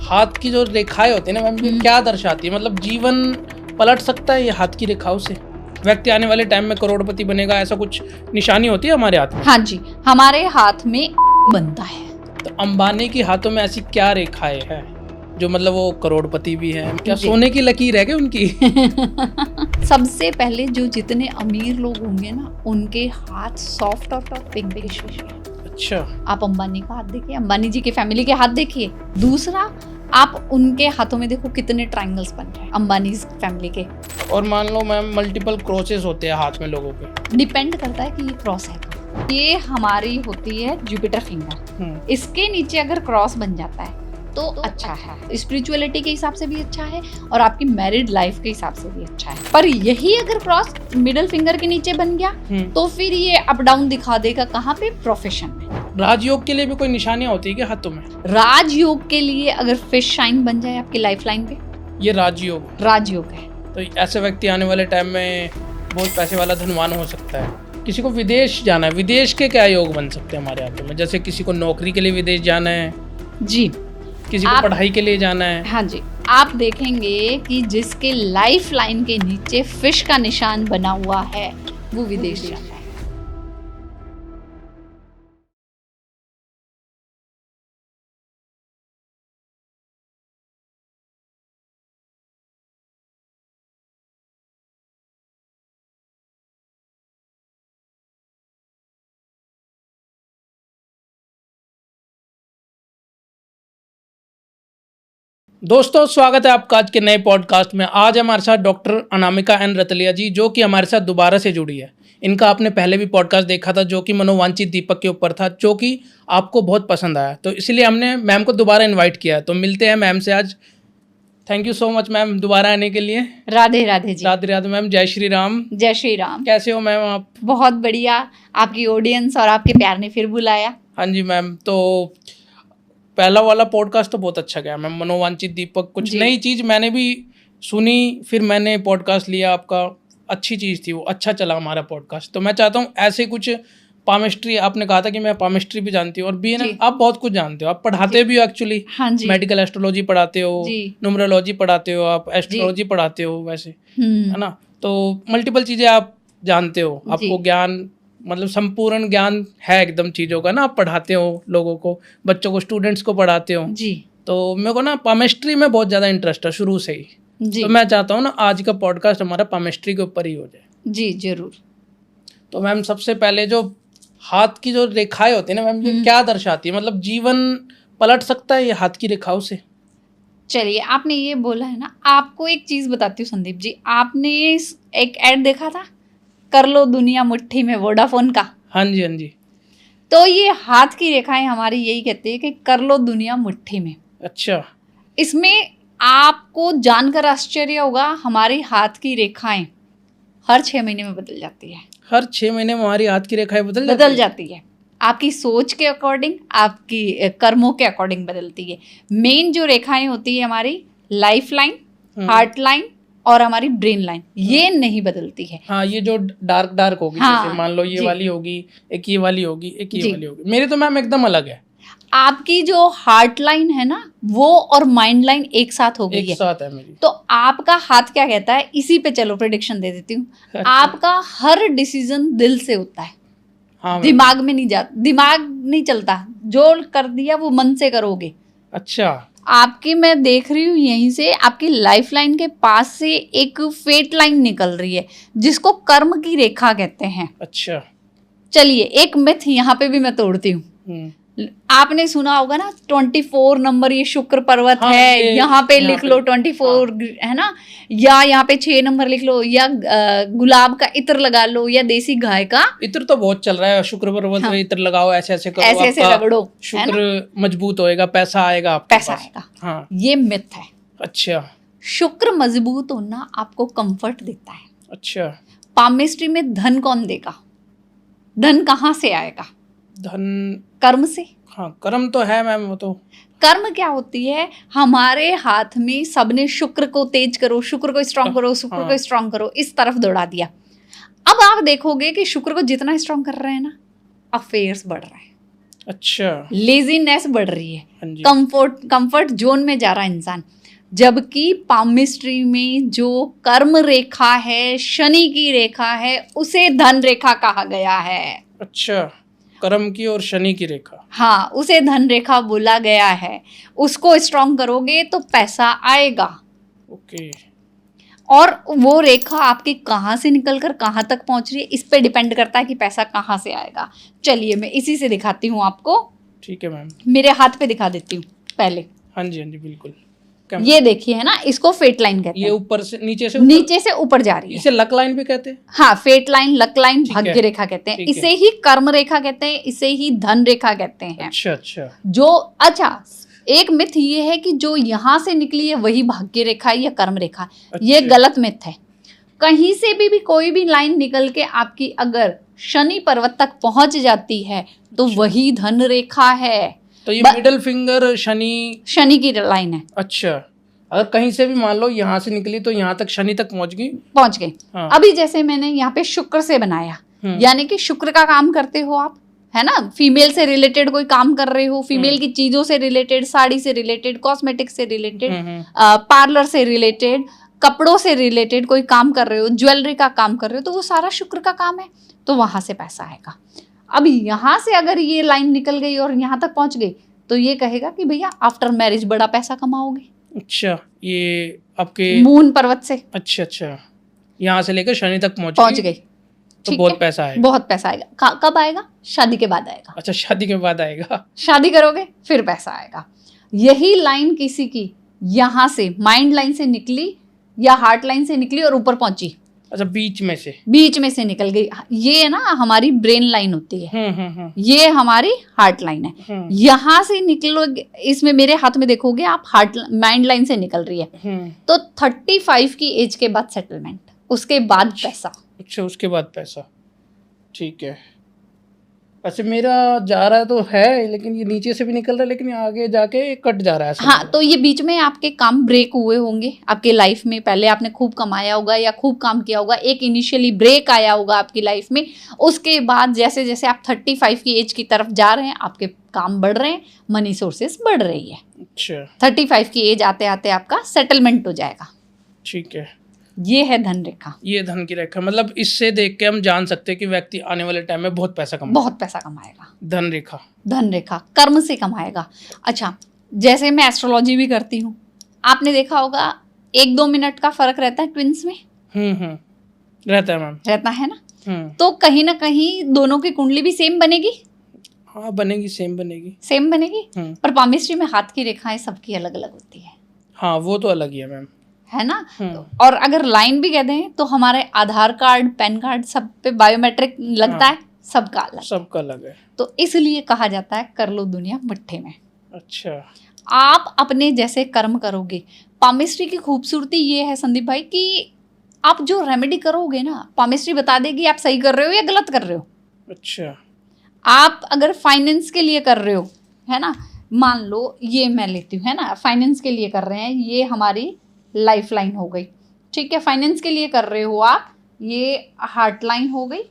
हाथ की जो रेखाएं होती है ना मैम, ये क्या दर्शाती है? मतलब जीवन पलट सकता है ये हाथ की रेखाओं से? व्यक्ति आने वाले टाइम में करोड़पति बनेगा, ऐसा कुछ निशानी होती है हमारे हाथ में? हाँ जी, हमारे हाथ में बनता है। तो अंबानी के हाथों में ऐसी क्या रेखाएं हैं जो मतलब वो करोड़पति भी हैं? क्या जी। सोने की लकीर है क्या उनकी? सबसे पहले जो जितने अमीर लोग होंगे ना, उनके हाथ सॉफ्ट और पिंकिश है। अच्छा, आप अंबानी का हाथ देखिए, अंबानी जी की फैमिली के हाथ देखिए। दूसरा, आप उनके हाथों में देखो कितने ट्रायंगल्स बन रहे हैं अंबानी फैमिली के। और मान लो मैम मल्टीपल क्रॉसेस होते हैं हाथ में लोगों के। डिपेंड करता है कि ये क्रॉस है। ये हमारी होती है जुपिटर फिंगर। इसके नीचे अगर क्रॉस बन जाता है तो अच्छा है, स्पिरिचुअलिटी के हिसाब से भी अच्छा है और आपकी मैरिड लाइफ के हिसाब से भी अच्छा है। पर यही अगर क्रॉस मिडिल फिंगर के नीचे बन गया तो फिर ये अप डाउन दिखा देगा। कहाँ पे? प्रोफेशन में। राजयोग के लिए भी कोई निशानियां होती है क्या हाथों में? राजयोग के लिए अगर फिश शाइन बन जाए आपकी लाइफ लाइन पे, ये राजयोग राजयोग है। तो ऐसे व्यक्ति आने वाले टाइम में बहुत पैसे वाला धनवान हो सकता है। किसी को विदेश जाना है, विदेश के क्या योग बन सकते हैं हमारे हाथों में? जैसे किसी को नौकरी के लिए विदेश जाना है जी, किसी को पढ़ाई के लिए जाना है। हाँ जी, आप देखेंगे कि जिसके लाइफ लाइन के नीचे फिश का निशान बना हुआ है वो विदेश जाता है। दोस्तों स्वागत है आपका आज के नए पॉडकास्ट में। आज हमारे साथ डॉक्टर अनामिका एन रतलिया जी, जो कि हमारे साथ दोबारा से जुड़ी है। इनका आपने पहले भी पॉडकास्ट देखा था जो कि मनोवांछित दीपक के ऊपर था, जो कि आपको बहुत पसंद आया, तो इसलिए हमने मैम को दोबारा इन्वाइट किया। तो मिलते हैं मैम से आज। Thank you so much ma'am दोबारा आने के लिए। राधे राधे जी। राधे राधे मैम। जय श्री राम। जय श्री राम। कैसे हो मैम आप? बहुत बढ़िया, आपकी ऑडियंस और आपके प्यार ने फिर बुलाया। हाँ जी मैम, तो पहला वाला पॉडकास्ट तो बहुत अच्छा गया मैम, मनोवांछित दीपक। कुछ नई चीज़ मैंने भी सुनी, फिर मैंने पॉडकास्ट लिया आपका, अच्छी चीज़ थी वो, अच्छा चला हमारा पॉडकास्ट। तो मैं चाहता हूँ ऐसे कुछ पामिस्ट्री, आपने कहा था कि मैं पामिस्ट्री भी जानती हूँ और भी है ना, आप बहुत कुछ जानते हो, आप पढ़ाते भी हो एक्चुअली। हाँ जी। मेडिकल एस्ट्रोलॉजी पढ़ाते हो, न्यूमरोलॉजी पढ़ाते हो, आप एस्ट्रोलॉजी पढ़ाते हो वैसे, है ना? तो मल्टीपल चीज़ें आप जानते हो, आपको ज्ञान मतलब संपूर्ण ज्ञान है एकदम चीज़ों का ना। आप पढ़ाते हो लोगों को, बच्चों को, स्टूडेंट्स को पढ़ाते हो जी। तो मेरे को ना पामिस्ट्री में बहुत ज़्यादा इंटरेस्ट है शुरू से ही जी। तो मैं चाहता हूँ ना आज का पॉडकास्ट हमारा पामिस्ट्री के ऊपर ही हो जाए। जी जरूर। तो मैम सबसे पहले जो हाथ की जो रेखाएं होती है ना मैम, ये क्या दर्शाती है? मतलब जीवन पलट सकता है ये हाथ की रेखाओं से? चलिए, आपने ये बोला है ना, आपको एक चीज़ बताती हूँ संदीप जी। आपने एक ऐड देखा था, कर लो दुनिया मुट्ठी में, वोडाफोन का? हाँ जी, हाँ जी। तो ये हाथ की रेखाएं हमारी यही कहती है कि कर लो दुनिया मुट्ठी में। अच्छा। इसमें आपको जानकर आश्चर्य होगा, हमारी हाथ की रेखाएं हर 6 महीने में बदल जाती है। हर 6 महीने में हमारी हाथ की रेखाएं बदल जाती है। आपकी सोच के अकॉर्डिंग, आपकी कर्मों के अकॉर्डिंग बदलती है। मेन जो रेखाएं होती है हमारी लाइफ लाइन, हार्ट लाइन और हमारी ब्रेन लाइन, ये नहीं बदलती है। हाँ, ये जो डार्क होगी, हाँ, जैसे मान लो ये वाली होगी, एक ये वाली होगी, एक ये वाली होगी। मेरी तो मैम एकदम अलग है। आपकी जो हार्ट लाइन है ना, वो और माइंड लाइन एक साथ हो गई है। एक साथ है मेरी। तो आपका हाथ क्या कहता है, इसी पे चलो प्रेडिक्शन दे देती हूँ। अच्छा। आपका हर डिसीजन दिल से होता है। हाँ, दिमाग में नहीं जाता, दिमाग नहीं चलता, जो कर दिया वो मन से करोगे। अच्छा। आपकी मैं देख रही हूँ यहीं से आपकी लाइफ लाइन के पास से एक फेट लाइन निकल रही है, जिसको कर्म की रेखा कहते हैं। अच्छा। चलिए, एक मिथ यहाँ पे भी मैं तोड़ती हूँ। आपने सुना होगा ना 24 नंबर ये शुक्र पर्वत है, यहाँ पे लिख लो 24, है ना, या यहाँ पे 6 नंबर लिख लो, या गुलाब का इत्र लगा लो, या देसी गाय का इत्र तो बहुत चल रहा है, शुक्र पर्वत में इत्र लगाओ, ऐसे ऐसे करो, ऐसे ऐसे रगड़ो, शुक्र मजबूत होएगा, पैसा आएगा आपके पास। पैसा आएगा। हाँ, ये मिथ है। अच्छा। शुक्र मजबूत होना आपको कंफर्ट देता है। अच्छा। पामिस्ट्री में धन कौन देगा? धन कहाँ से आएगा? धन कर्म से। हाँ, कर्म तो है मैम। वो तो कर्म क्या होती है, हमारे हाथ में सबने शुक्र को तेज करो, शुक्र को स्ट्रांग करो, शुक्र को स्ट्रांग करो, इस तरफ दौड़ा दिया। अब आप देखोगे कि शुक्र को जितना स्ट्रांग कर रहे हैं ना, अफेयर्स बढ़ रहे हैं। अच्छा। लेजीनेस बढ़ रही है, हाँ जी। कंफर्ट जोन में जा रहा है इंसान। जबकि पामिस्ट्री में जो कर्म रेखा है, शनि की रेखा है, उसे धन रेखा कहा गया है। अच्छा, कर्म की और शनि की रेखा। हाँ, उसे धन रेखा बोला गया है। उसको स्ट्रॉन्ग करोगे तो पैसा आएगा। ओके। और वो रेखा आपकी कहाँ से निकल कर कहाँ तक पहुंच रही है, इस पे डिपेंड करता है कि पैसा कहाँ से आएगा। चलिए मैं इसी से दिखाती हूँ आपको। ठीक है मैम। मेरे हाथ पे दिखा देती हूँ पहले। हाँ जी, हाँ जी, बिल्कुल। ये देखिए, है ना, इसको फेट लाइन कहते ये हैं। ऊपर से नीचे से नीचे से ऊपर जा रही है। इसे लक लाइन भी कहते हैं। हाँ, फेट लाइन, लक लाइन, ठीक है, भाग्य रेखा कहते हैं। ठीक है। इसे ही कर्म रेखा कहते हैं, इसे ही धन रेखा कहते हैं। अच्छा अच्छा। अच्छा, एक मिथ ये है कि जो यहाँ से निकली है वही भाग्य रेखा है या कर्म रेखा है। अच्छा। ये गलत मिथ है। कहीं से भी कोई भी लाइन निकल के आपकी अगर शनि पर्वत तक पहुंच जाती है तो अच्छा। वही धन रेखा है। तो ये मिडिल फिंगर शनि की लाइन है। अच्छा, अगर कहीं से भी मान लो यहाँ से निकली तो यहाँ तक शनि तक पहुंच गई। हाँ। अभी जैसे मैंने यहाँ पे शुक्र से बनाया, यानी कि शुक्र का काम करते हो आप, है ना, फीमेल से रिलेटेड कोई काम कर रहे हो, फीमेल की चीजों से रिलेटेड, साड़ी से रिलेटेड, कॉस्मेटिक से रिलेटेड, पार्लर से रिलेटेड, कपड़ों से रिलेटेड कोई काम कर रहे हो, ज्वेलरी का काम कर रहे हो, तो वो सारा शुक्र का काम है, तो वहां से पैसा आएगा। अब यहाँ से अगर ये लाइन निकल गई और यहाँ तक पहुंच गई तो ये कहेगा कि भैया आफ्टर मैरिज बड़ा पैसा कमाओगे। अच्छा, ये आपके मून पर्वत से। अच्छा अच्छा, यहाँ से लेकर शनि तक पहुंच गई तो बहुत पैसा आएगा। बहुत पैसा आएगा। कब आएगा? शादी के बाद आएगा। अच्छा, शादी के बाद आएगा। शादी करोगे फिर पैसा आएगा। यही लाइन किसी की यहाँ से माइंड लाइन से निकली या हार्ट लाइन से निकली और ऊपर पहुंची। अच्छा, बीच में से निकल गई। ये ना हमारी ब्रेन लाइन होती है। ये हमारी हार्ट लाइन है। यहाँ से निकलो, इसमें मेरे हाथ में देखोगे आप, हार्ट माइंड लाइन से निकल रही है। तो 35 की एज के बाद सेटलमेंट, उसके बाद पैसा। अच्छा, उसके बाद पैसा। ठीक है। अच्छा, मेरा जा रहा है तो है, लेकिन ये नीचे से भी निकल रहा है, लेकिन आगे जाके कट जा रहा है। हाँ, तो ये बीच में आपके काम ब्रेक हुए होंगे आपके लाइफ में। पहले आपने खूब कमाया होगा या खूब काम किया होगा, एक इनिशियली ब्रेक आया होगा आपकी लाइफ में। उसके बाद जैसे जैसे आप 35 की एज की तरफ जा रहे हैं, आपके काम बढ़ रहे हैं, मनी सोर्सेस बढ़ रही है। अच्छा, 35 की एज आते आते आपका सेटलमेंट हो जाएगा। ठीक है। ये है धन रेखा। ये धन की रेखा, मतलब इससे देख के हम जान सकते हैं कि व्यक्ति आने वाले टाइम में बहुत पैसा कमाएगा। धन रेखा कर्म से कमाएगा। अच्छा, जैसे मैं एस्ट्रोलॉजी भी करती हूँ, आपने देखा होगा 1-2 मिनट का फर्क रहता है ट्विंस में। रहता है मैम। रहता है ना। तो कहीं ना कहीं दोनों की कुंडली भी सेम बनेगी। हाँ, बनेगी, सेम बनेगी। पर पामिस्ट्री में हाथ की रेखाएं सबकी अलग अलग होती है। हाँ, वो तो अलग ही है मैम, है ना। और अगर लाइन भी कह दें तो हमारे आधार कार्ड, पैन कार्ड, सब पे बायोमेट्रिक लगता है। सबका अलग है। तो इसलिए कहा जाता है कर लो दुनिया मुट्ठी में। अच्छा, आप अपने जैसे कर्म करोगे। पामिस्ट्री की खूबसूरती ये है संदीप भाई कि आप जो रेमेडी करोगे ना, पामिस्ट्री बता देगी आप सही कर रहे हो या गलत कर रहे हो। अच्छा, आप अगर फाइनेंस के लिए कर रहे हो, है ना, मान लो ये मैं लेती हूँ, है ना, फाइनेंस के लिए कर रहे हैं, ये हमारी लाइफ लाइन हो गई। ठीक है, फाइनेंस के लिए कर रहे हो आप, ये हार्ट लाइन हो गई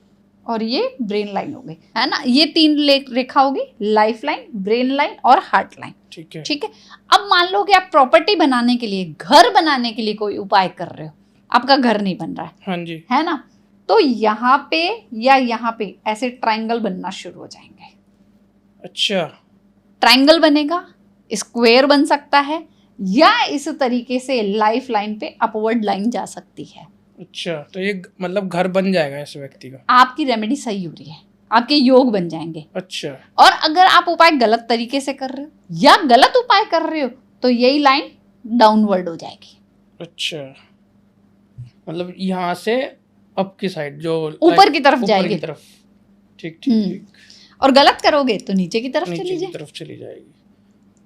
और ये ब्रेन लाइन हो गई, है ना। ये 3 रेखा होगी, लाइफ लाइन, ब्रेन लाइन और हार्ट लाइन। ठीक है। अब मान लो कि आप प्रॉपर्टी बनाने के लिए, घर बनाने के लिए कोई उपाय कर रहे हो, आपका घर नहीं बन रहा है। हाँ जी। है ना, तो यहाँ पे या यहाँ पे ऐसे ट्रायंगल बनना शुरू हो जाएंगे। अच्छा, ट्रायंगल बनेगा, स्क्वायर बन सकता है, या इस तरीके से लाइफ लाइन पे अपवर्ड लाइन जा सकती है। अच्छा, तो ये मतलब घर बन जाएगा इस व्यक्ति का। आपकी रेमेडी सही हो रही है, आपके योग बन जाएंगे। अच्छा, और अगर आप उपाय गलत तरीके से कर रहे हो या गलत उपाय कर रहे हो तो यही लाइन डाउनवर्ड हो जाएगी। अच्छा, मतलब यहाँ से अप की साइड, जो ऊपर की तरफ जाएगी। ठीक। और गलत करोगे तो नीचे की तरफ चली जाएगी।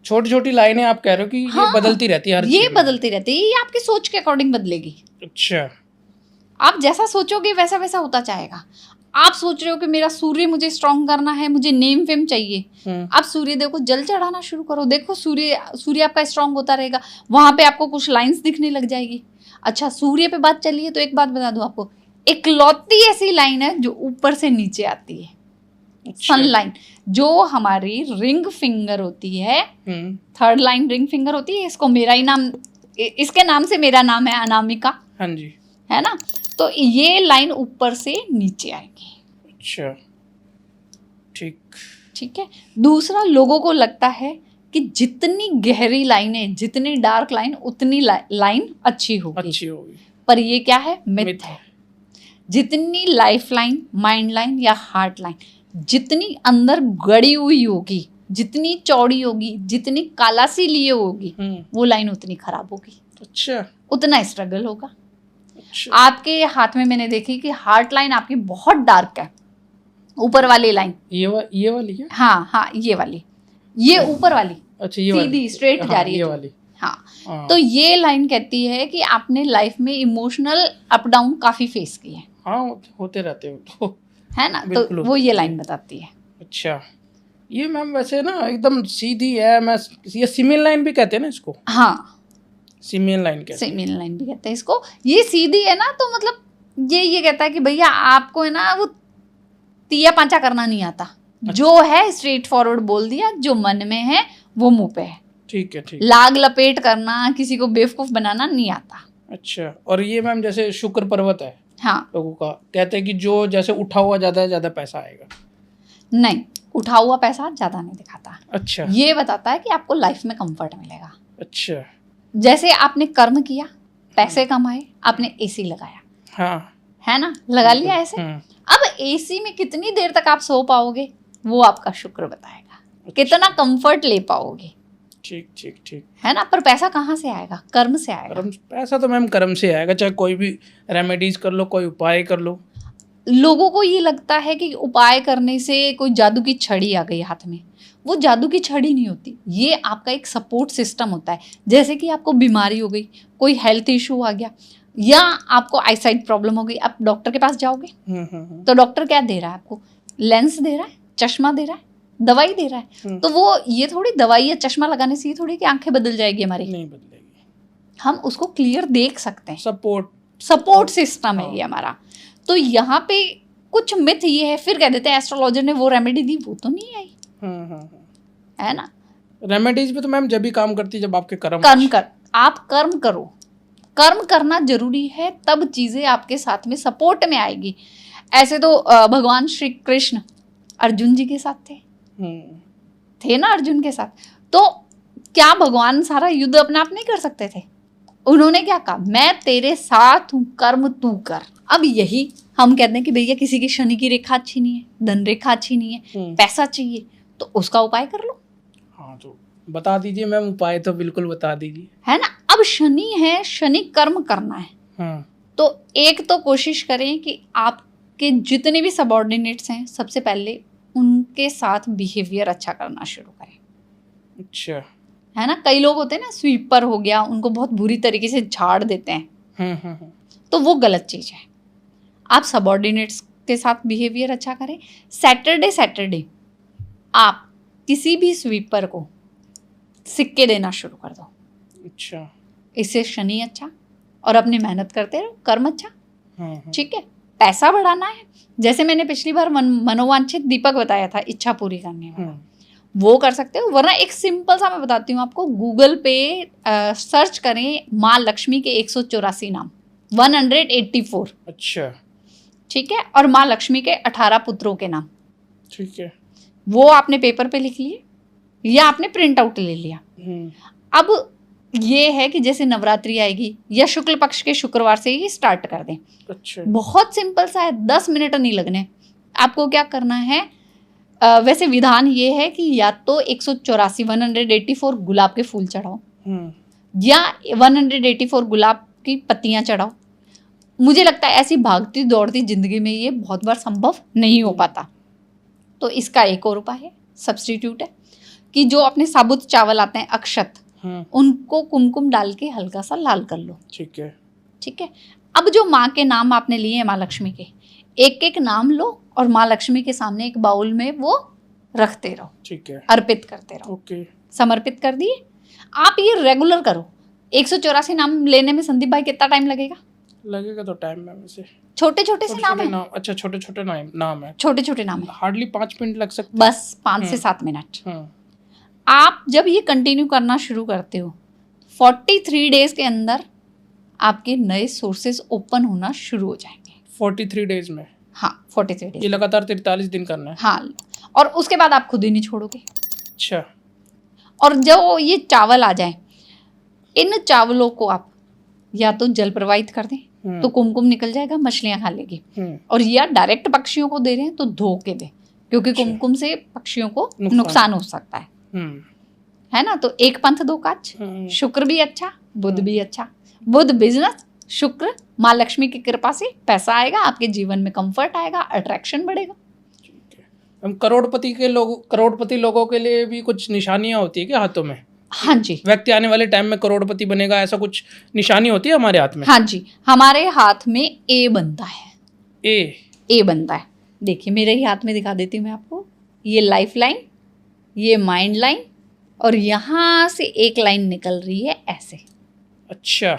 छोटी छोटी लाइनें आप कह रहे हो कि ये बदलती रहती है, ये बदलती रहती है, ये आपकी सोच के अकॉर्डिंग बदलेगी। अच्छा, आप जैसा सोचोगे वैसा वैसा होता जाएगा। आप सोच रहे हो कि मेरा सूर्य मुझे स्ट्रॉन्ग करना है, मुझे नेम फेम चाहिए, आप सूर्य देव को जल चढ़ाना शुरू करो, देखो सूर्य आपका स्ट्रॉन्ग होता रहेगा। वहां पे आपको कुछ लाइंस दिखने लग जाएगी। अच्छा, सूर्य पे बात चलिए तो एक बात बता दूं आपको, इकलौती ऐसी लाइन है जो ऊपर से नीचे आती है। सन लाइन जो हमारी रिंग फिंगर होती है, थर्ड लाइन रिंग फिंगर होती है, इसको मेरा ही नाम, इसके नाम से मेरा नाम है अनामिका। हाँ जी, है ना। तो ये लाइन ऊपर से नीचे आएगी। अच्छा, ठीक है। दूसरा, लोगों को लगता है कि जितनी गहरी लाइन है, जितनी डार्क लाइन, उतनी लाइन अच्छी होगी। पर ये क्या है? मिथ है। जितनी लाइफ लाइन, माइंड लाइन या हार्ट लाइन जितनी अंदर गड़ी हुई होगी, जितनी चौड़ी होगी, जितनी कालासी लिए होगी, वो लाइन उतनी खराब होगी। अच्छा, उतना स्ट्रगल होगा। अच्छा। आपके हाथ में मैंने देखी कि हार्ट लाइन आपकी बहुत डार्क है, ऊपर वाली लाइन ये वाली है? हाँ, ये वाली, ये ऊपर वाली, अच्छा, ये सीधी स्ट्रेट जा रही है, ये वाली। हाँ। तो ये लाइन कहती है कि आपने लाइफ में इमोशनल अप डाउन काफी फेस किए हैं। हाँ, होते रहते हो तो, है ना। तो वो ये लाइन बताती है। अच्छा, ये मैम वैसे ना एकदम सीधी है। मैं ये सीमेन लाइन भी कहते हैं ना इसको? हाँ, सीमेन लाइन कहते हैं। सीमेन लाइन भी कहते हैं इसको। ये सीधी है ना, तो मतलब ये कहता है कि भैया आपको है ना वो तिया पांचा करना नहीं आता। अच्छा। जो है स्ट्रेट फॉरवर्ड बोल दिया, जो मन में है वो मुंह पे है। ठीक है। लाग लपेट करना, किसी को बेवकूफ बनाना नहीं आता। अच्छा, और ये मैम जैसे शुक्र पर्वत है, हाँ, लोगों का कहते हैं कि जो जैसे उठा हुआ ज्यादा पैसा आएगा। नहीं, उठा हुआ पैसा ज्यादा नहीं दिखाता। अच्छा, ये बताता है कि आपको लाइफ में कंफर्ट मिलेगा। अच्छा, जैसे आपने कर्म किया, पैसे कमाए, आपने एसी लगाया, हाँ, है ना, लगा लिया ऐसे। अब एसी में कितनी देर तक आप सो पाओगे वो आपका शुक्र बताएगा। अच्छा। कितना कंफर्ट ले पाओगे। ठीक है ना। पर पैसा कहाँ से आएगा? कर्म से आएगा। पैसा तो मैम कर्म से आएगा, चाहे कोई भी रेमेडीज कर लो, कोई उपाय कर लो। लोगों को ये लगता है कि उपाय करने से कोई जादू की छड़ी आ गई हाथ में। वो जादू की छड़ी नहीं होती, ये आपका एक सपोर्ट सिस्टम होता है। जैसे कि आपको बीमारी हो गई, कोई हेल्थ इशू आ गया, या आपको आईसाइट प्रॉब्लम हो गई, आप डॉक्टर के पास जाओगे तो डॉक्टर क्या दे रहा है आपको? लेंस दे रहा है, चश्मा दे रहा है, दवाई दे रहा है। तो वो ये थोड़ी दवाई या चश्मा लगाने से ये थोड़ी कि आंखें बदल जाएगी हमारी, नहीं बदलेगी। हम उसको क्लियर देख सकते हैं। सपोर्ट सिस्टम है ये हमारा। तो यहाँ पे कुछ मिथ ये है, फिर कह देते हैं एस्ट्रोलॉजर ने वो रेमेडी दी, वो तो नहीं आई। है ना। रेमेडीज भी तो मैम जब भी काम करती है जब आपके कर्म कर, आप कर्म करो। कर्म करना जरूरी है, तब चीजें आपके साथ में सपोर्ट में आएगी। ऐसे तो भगवान श्री कृष्ण अर्जुन जी के साथ थे ना, अर्जुन के साथ। तो क्या भगवान सारा युद्ध अपने आप नहीं कर सकते थे? उन्होंने क्या कहा? मैं तेरे साथ हूँ, कर्म तू कर। अब यही हम कहते हैं कि भैया किसी की शनि की रेखा अच्छी नहीं है, धन रेखा अच्छी नहीं है, पैसा चाहिए, तो उसका उपाय कर लो। हाँ, तो बता दीजिए मैम, उपाय तो बिल्कुल बता दीजिए। है ना। अब शनि है, शनि कर्म करना है। तो एक तो कोशिश करें कि आपके जितने भी सबऑर्डिनेट्स हैं, सबसे पहले उनके साथ बिहेवियर अच्छा करना शुरू करें। अच्छा। है ना। कई लोग होते हैं ना, स्वीपर हो गया, उनको बहुत बुरी तरीके से झाड़ देते हैं। तो वो गलत चीज़ है। आप सबऑर्डिनेट्स के साथ बिहेवियर अच्छा करें। सैटरडे आप किसी भी स्वीपर को सिक्के देना शुरू कर दो। अच्छा। इससे शनि अच्छा, और अपनी मेहनत करते रहो, कर्म अच्छा। ठीक है। पैसा बढ़ाना है, जैसे मैंने पिछली बार मनोवांछित दीपक बताया था, इच्छा पूरी करने वाला, वो कर सकते हो। वरना एक सिंपल सा मैं बताती हूँ आपको, गूगल पे सर्च करें माँ लक्ष्मी के 184 नाम, 184। अच्छा। ठीक है। और माँ लक्ष्मी के 18 पुत्रों के नाम। ठीक है। वो आपने पेपर पे लिख लिए या आपने प्रिंट आउट ले लिया। अब ये है कि जैसे नवरात्रि आएगी या शुक्ल पक्ष के शुक्रवार से ही स्टार्ट कर दें। अच्छा। बहुत सिंपल सा है, 10 मिनट नहीं लगने। आपको क्या करना है, वैसे विधान ये है कि या तो 184 गुलाब के फूल चढ़ाओ, या 184 गुलाब की पत्तियां चढ़ाओ। मुझे लगता है ऐसी भागती दौड़ती जिंदगी में ये बहुत बार संभव नहीं हो पाता। तो इसका एक और उपाय है, सब्स्टिट्यूट है, कि जो अपने साबुत चावल आते हैं अक्षत, उनको कुमकुम डाल के हल्का सा लाल कर लो। ठीक है। ठीक है। अब जो माँ के नाम आपने लिए हैं, माँ लक्ष्मी के, एक एक नाम लो और माँ लक्ष्मी के सामने एक बाउल में वो रखते रहो। ठीक है। अर्पित करते रहो। ओके। समर्पित कर दिए। आप ये रेगुलर करो। 184 नाम लेने में संदीप भाई कितना टाइम लगेगा? लगेगा तो टाइम में वैसे। छोटे छोटे से नाम है, अच्छा छोटे छोटे नाम है, छोटे छोटे नाम है, हार्डली 5 मिनट लग सकते बस 5 से 7 मिनट। आप जब ये कंटिन्यू करना शुरू करते हो 43 डेज के अंदर आपके नए सोर्सेज ओपन होना शुरू हो जाएंगे। 43 डेज में? हाँ 43 डेज। ये लगातार 43 दिन करना है? हाँ, और उसके बाद आप खुद ही नहीं छोड़ोगे। अच्छा। और जब ये चावल आ जाए, इन चावलों को आप या तो जल प्रवाहित कर दें तो कुमकुम निकल जाएगा, मछलियां खा लेगी, और या डायरेक्ट पक्षियों को दे रहे हैं तो धो के दें, क्योंकि कुमकुम से पक्षियों को नुकसान हो सकता है ना। तो एक पंथ दो काज, शुक्र भी अच्छा बुध भी अच्छा। बुध बिजनेस, शुक्र माँ लक्ष्मी की कृपा से पैसा आएगा, आपके जीवन में कंफर्ट आएगा, अट्रैक्शन बढ़ेगा। हम करोड़पति लोगों के लिए भी कुछ निशानियां होती है क्या हाथों में? हाँ जी। व्यक्ति आने वाले टाइम में करोड़पति बनेगा, ऐसा कुछ निशानी होती है हमारे हाथ में? हाँ जी, हमारे हाथ में ए बनता है। ए बनता है। देखिए मेरे ही हाथ में दिखा देती हूँ मैं आपको। ये लाइफ लाइन, ये माइंड लाइन, और यहाँ से एक लाइन निकल रही है ऐसे। अच्छा,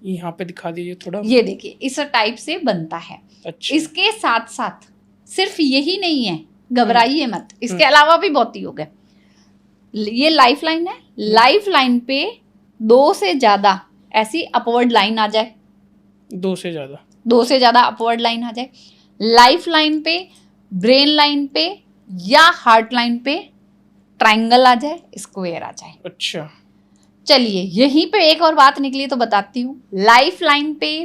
यहाँ पे दिखा दीजिए थोड़ा। ये देखिए इस टाइप से बनता है। अच्छा। इसके साथ साथ सिर्फ यही नहीं है, घबराइए मत, इसके अलावा भी बहुत ही हो गए। ये लाइफ लाइन है, लाइफ लाइन पे 2 से ज्यादा ऐसी अपवर्ड लाइन आ जाए, 2 से ज्यादा अपवर्ड लाइन आ जाए, लाइफ लाइन पे, ब्रेन लाइन पे या हार्ट लाइन पे ट्रायंगल आ जाए, स्क्वायर आ जाए। अच्छा। चलिए यहीं पे एक और बात निकली तो बताती हूँ। लाइफ लाइन पे,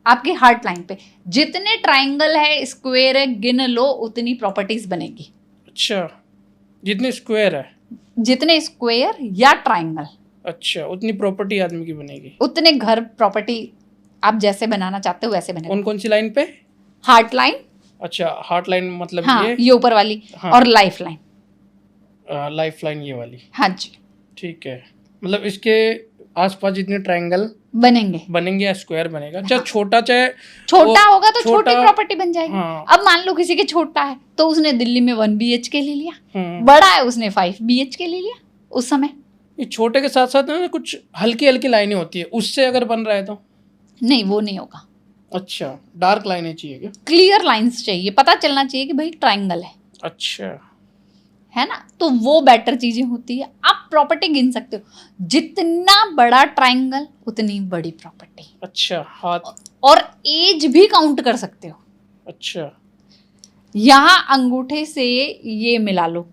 आपके हार्ट लाइन पे जितने ट्रायंगल है, स्क्वायर है, गिन लो उतनी प्रॉपर्टीज बनेगी। अच्छा, जितने स्क्वायर या ट्रायंगल, अच्छा उतनी प्रॉपर्टी आदमी की बनेगी, उतने घर प्रॉपर्टी आप जैसे बनाना चाहते हो वैसे बनेगा। कौन सी लाइन पे? Heart line. अच्छा, हार्ट लाइन मतलब हाँ, ये ऊपर वाली। हाँ। और लाइफ लाइन। लाइफ लाइन ये वाली। हाँ जी। ठीक है, मतलब इसके आसपास जितने ट्रायंगल बनेंगे या स्क्वायर बनेगा। हाँ। छोटा होगा तो छोटी प्रॉपर्टी बन जाएगी। हाँ। अब मान लो किसी के छोटा है तो उसने दिल्ली में 1 BHK ले लिया, बड़ा है उसने 5 BHK ले लिया उस समय। ये छोटे के साथ साथ ना कुछ हल्की लाइनें होती है, उससे अगर बन रहा है तो नहीं, वो नहीं होगा। अच्छा, डार्क लाइनें चाहिए क्या? क्लियर लाइंस चाहिए, पता चलना चाहिए कि भाई ट्रायंगल है। अच्छा, है ना, तो वो बेटर चीजें होती है। आप प्रॉपर्टी गिन सकते हो, जितना बड़ा ट्रायंगल उतनी बड़ी प्रॉपर्टी। अच्छा, हाथ और एज भी काउंट कर सकते हो। अच्छा, यहाँ अंगूठे से ये मिला लो,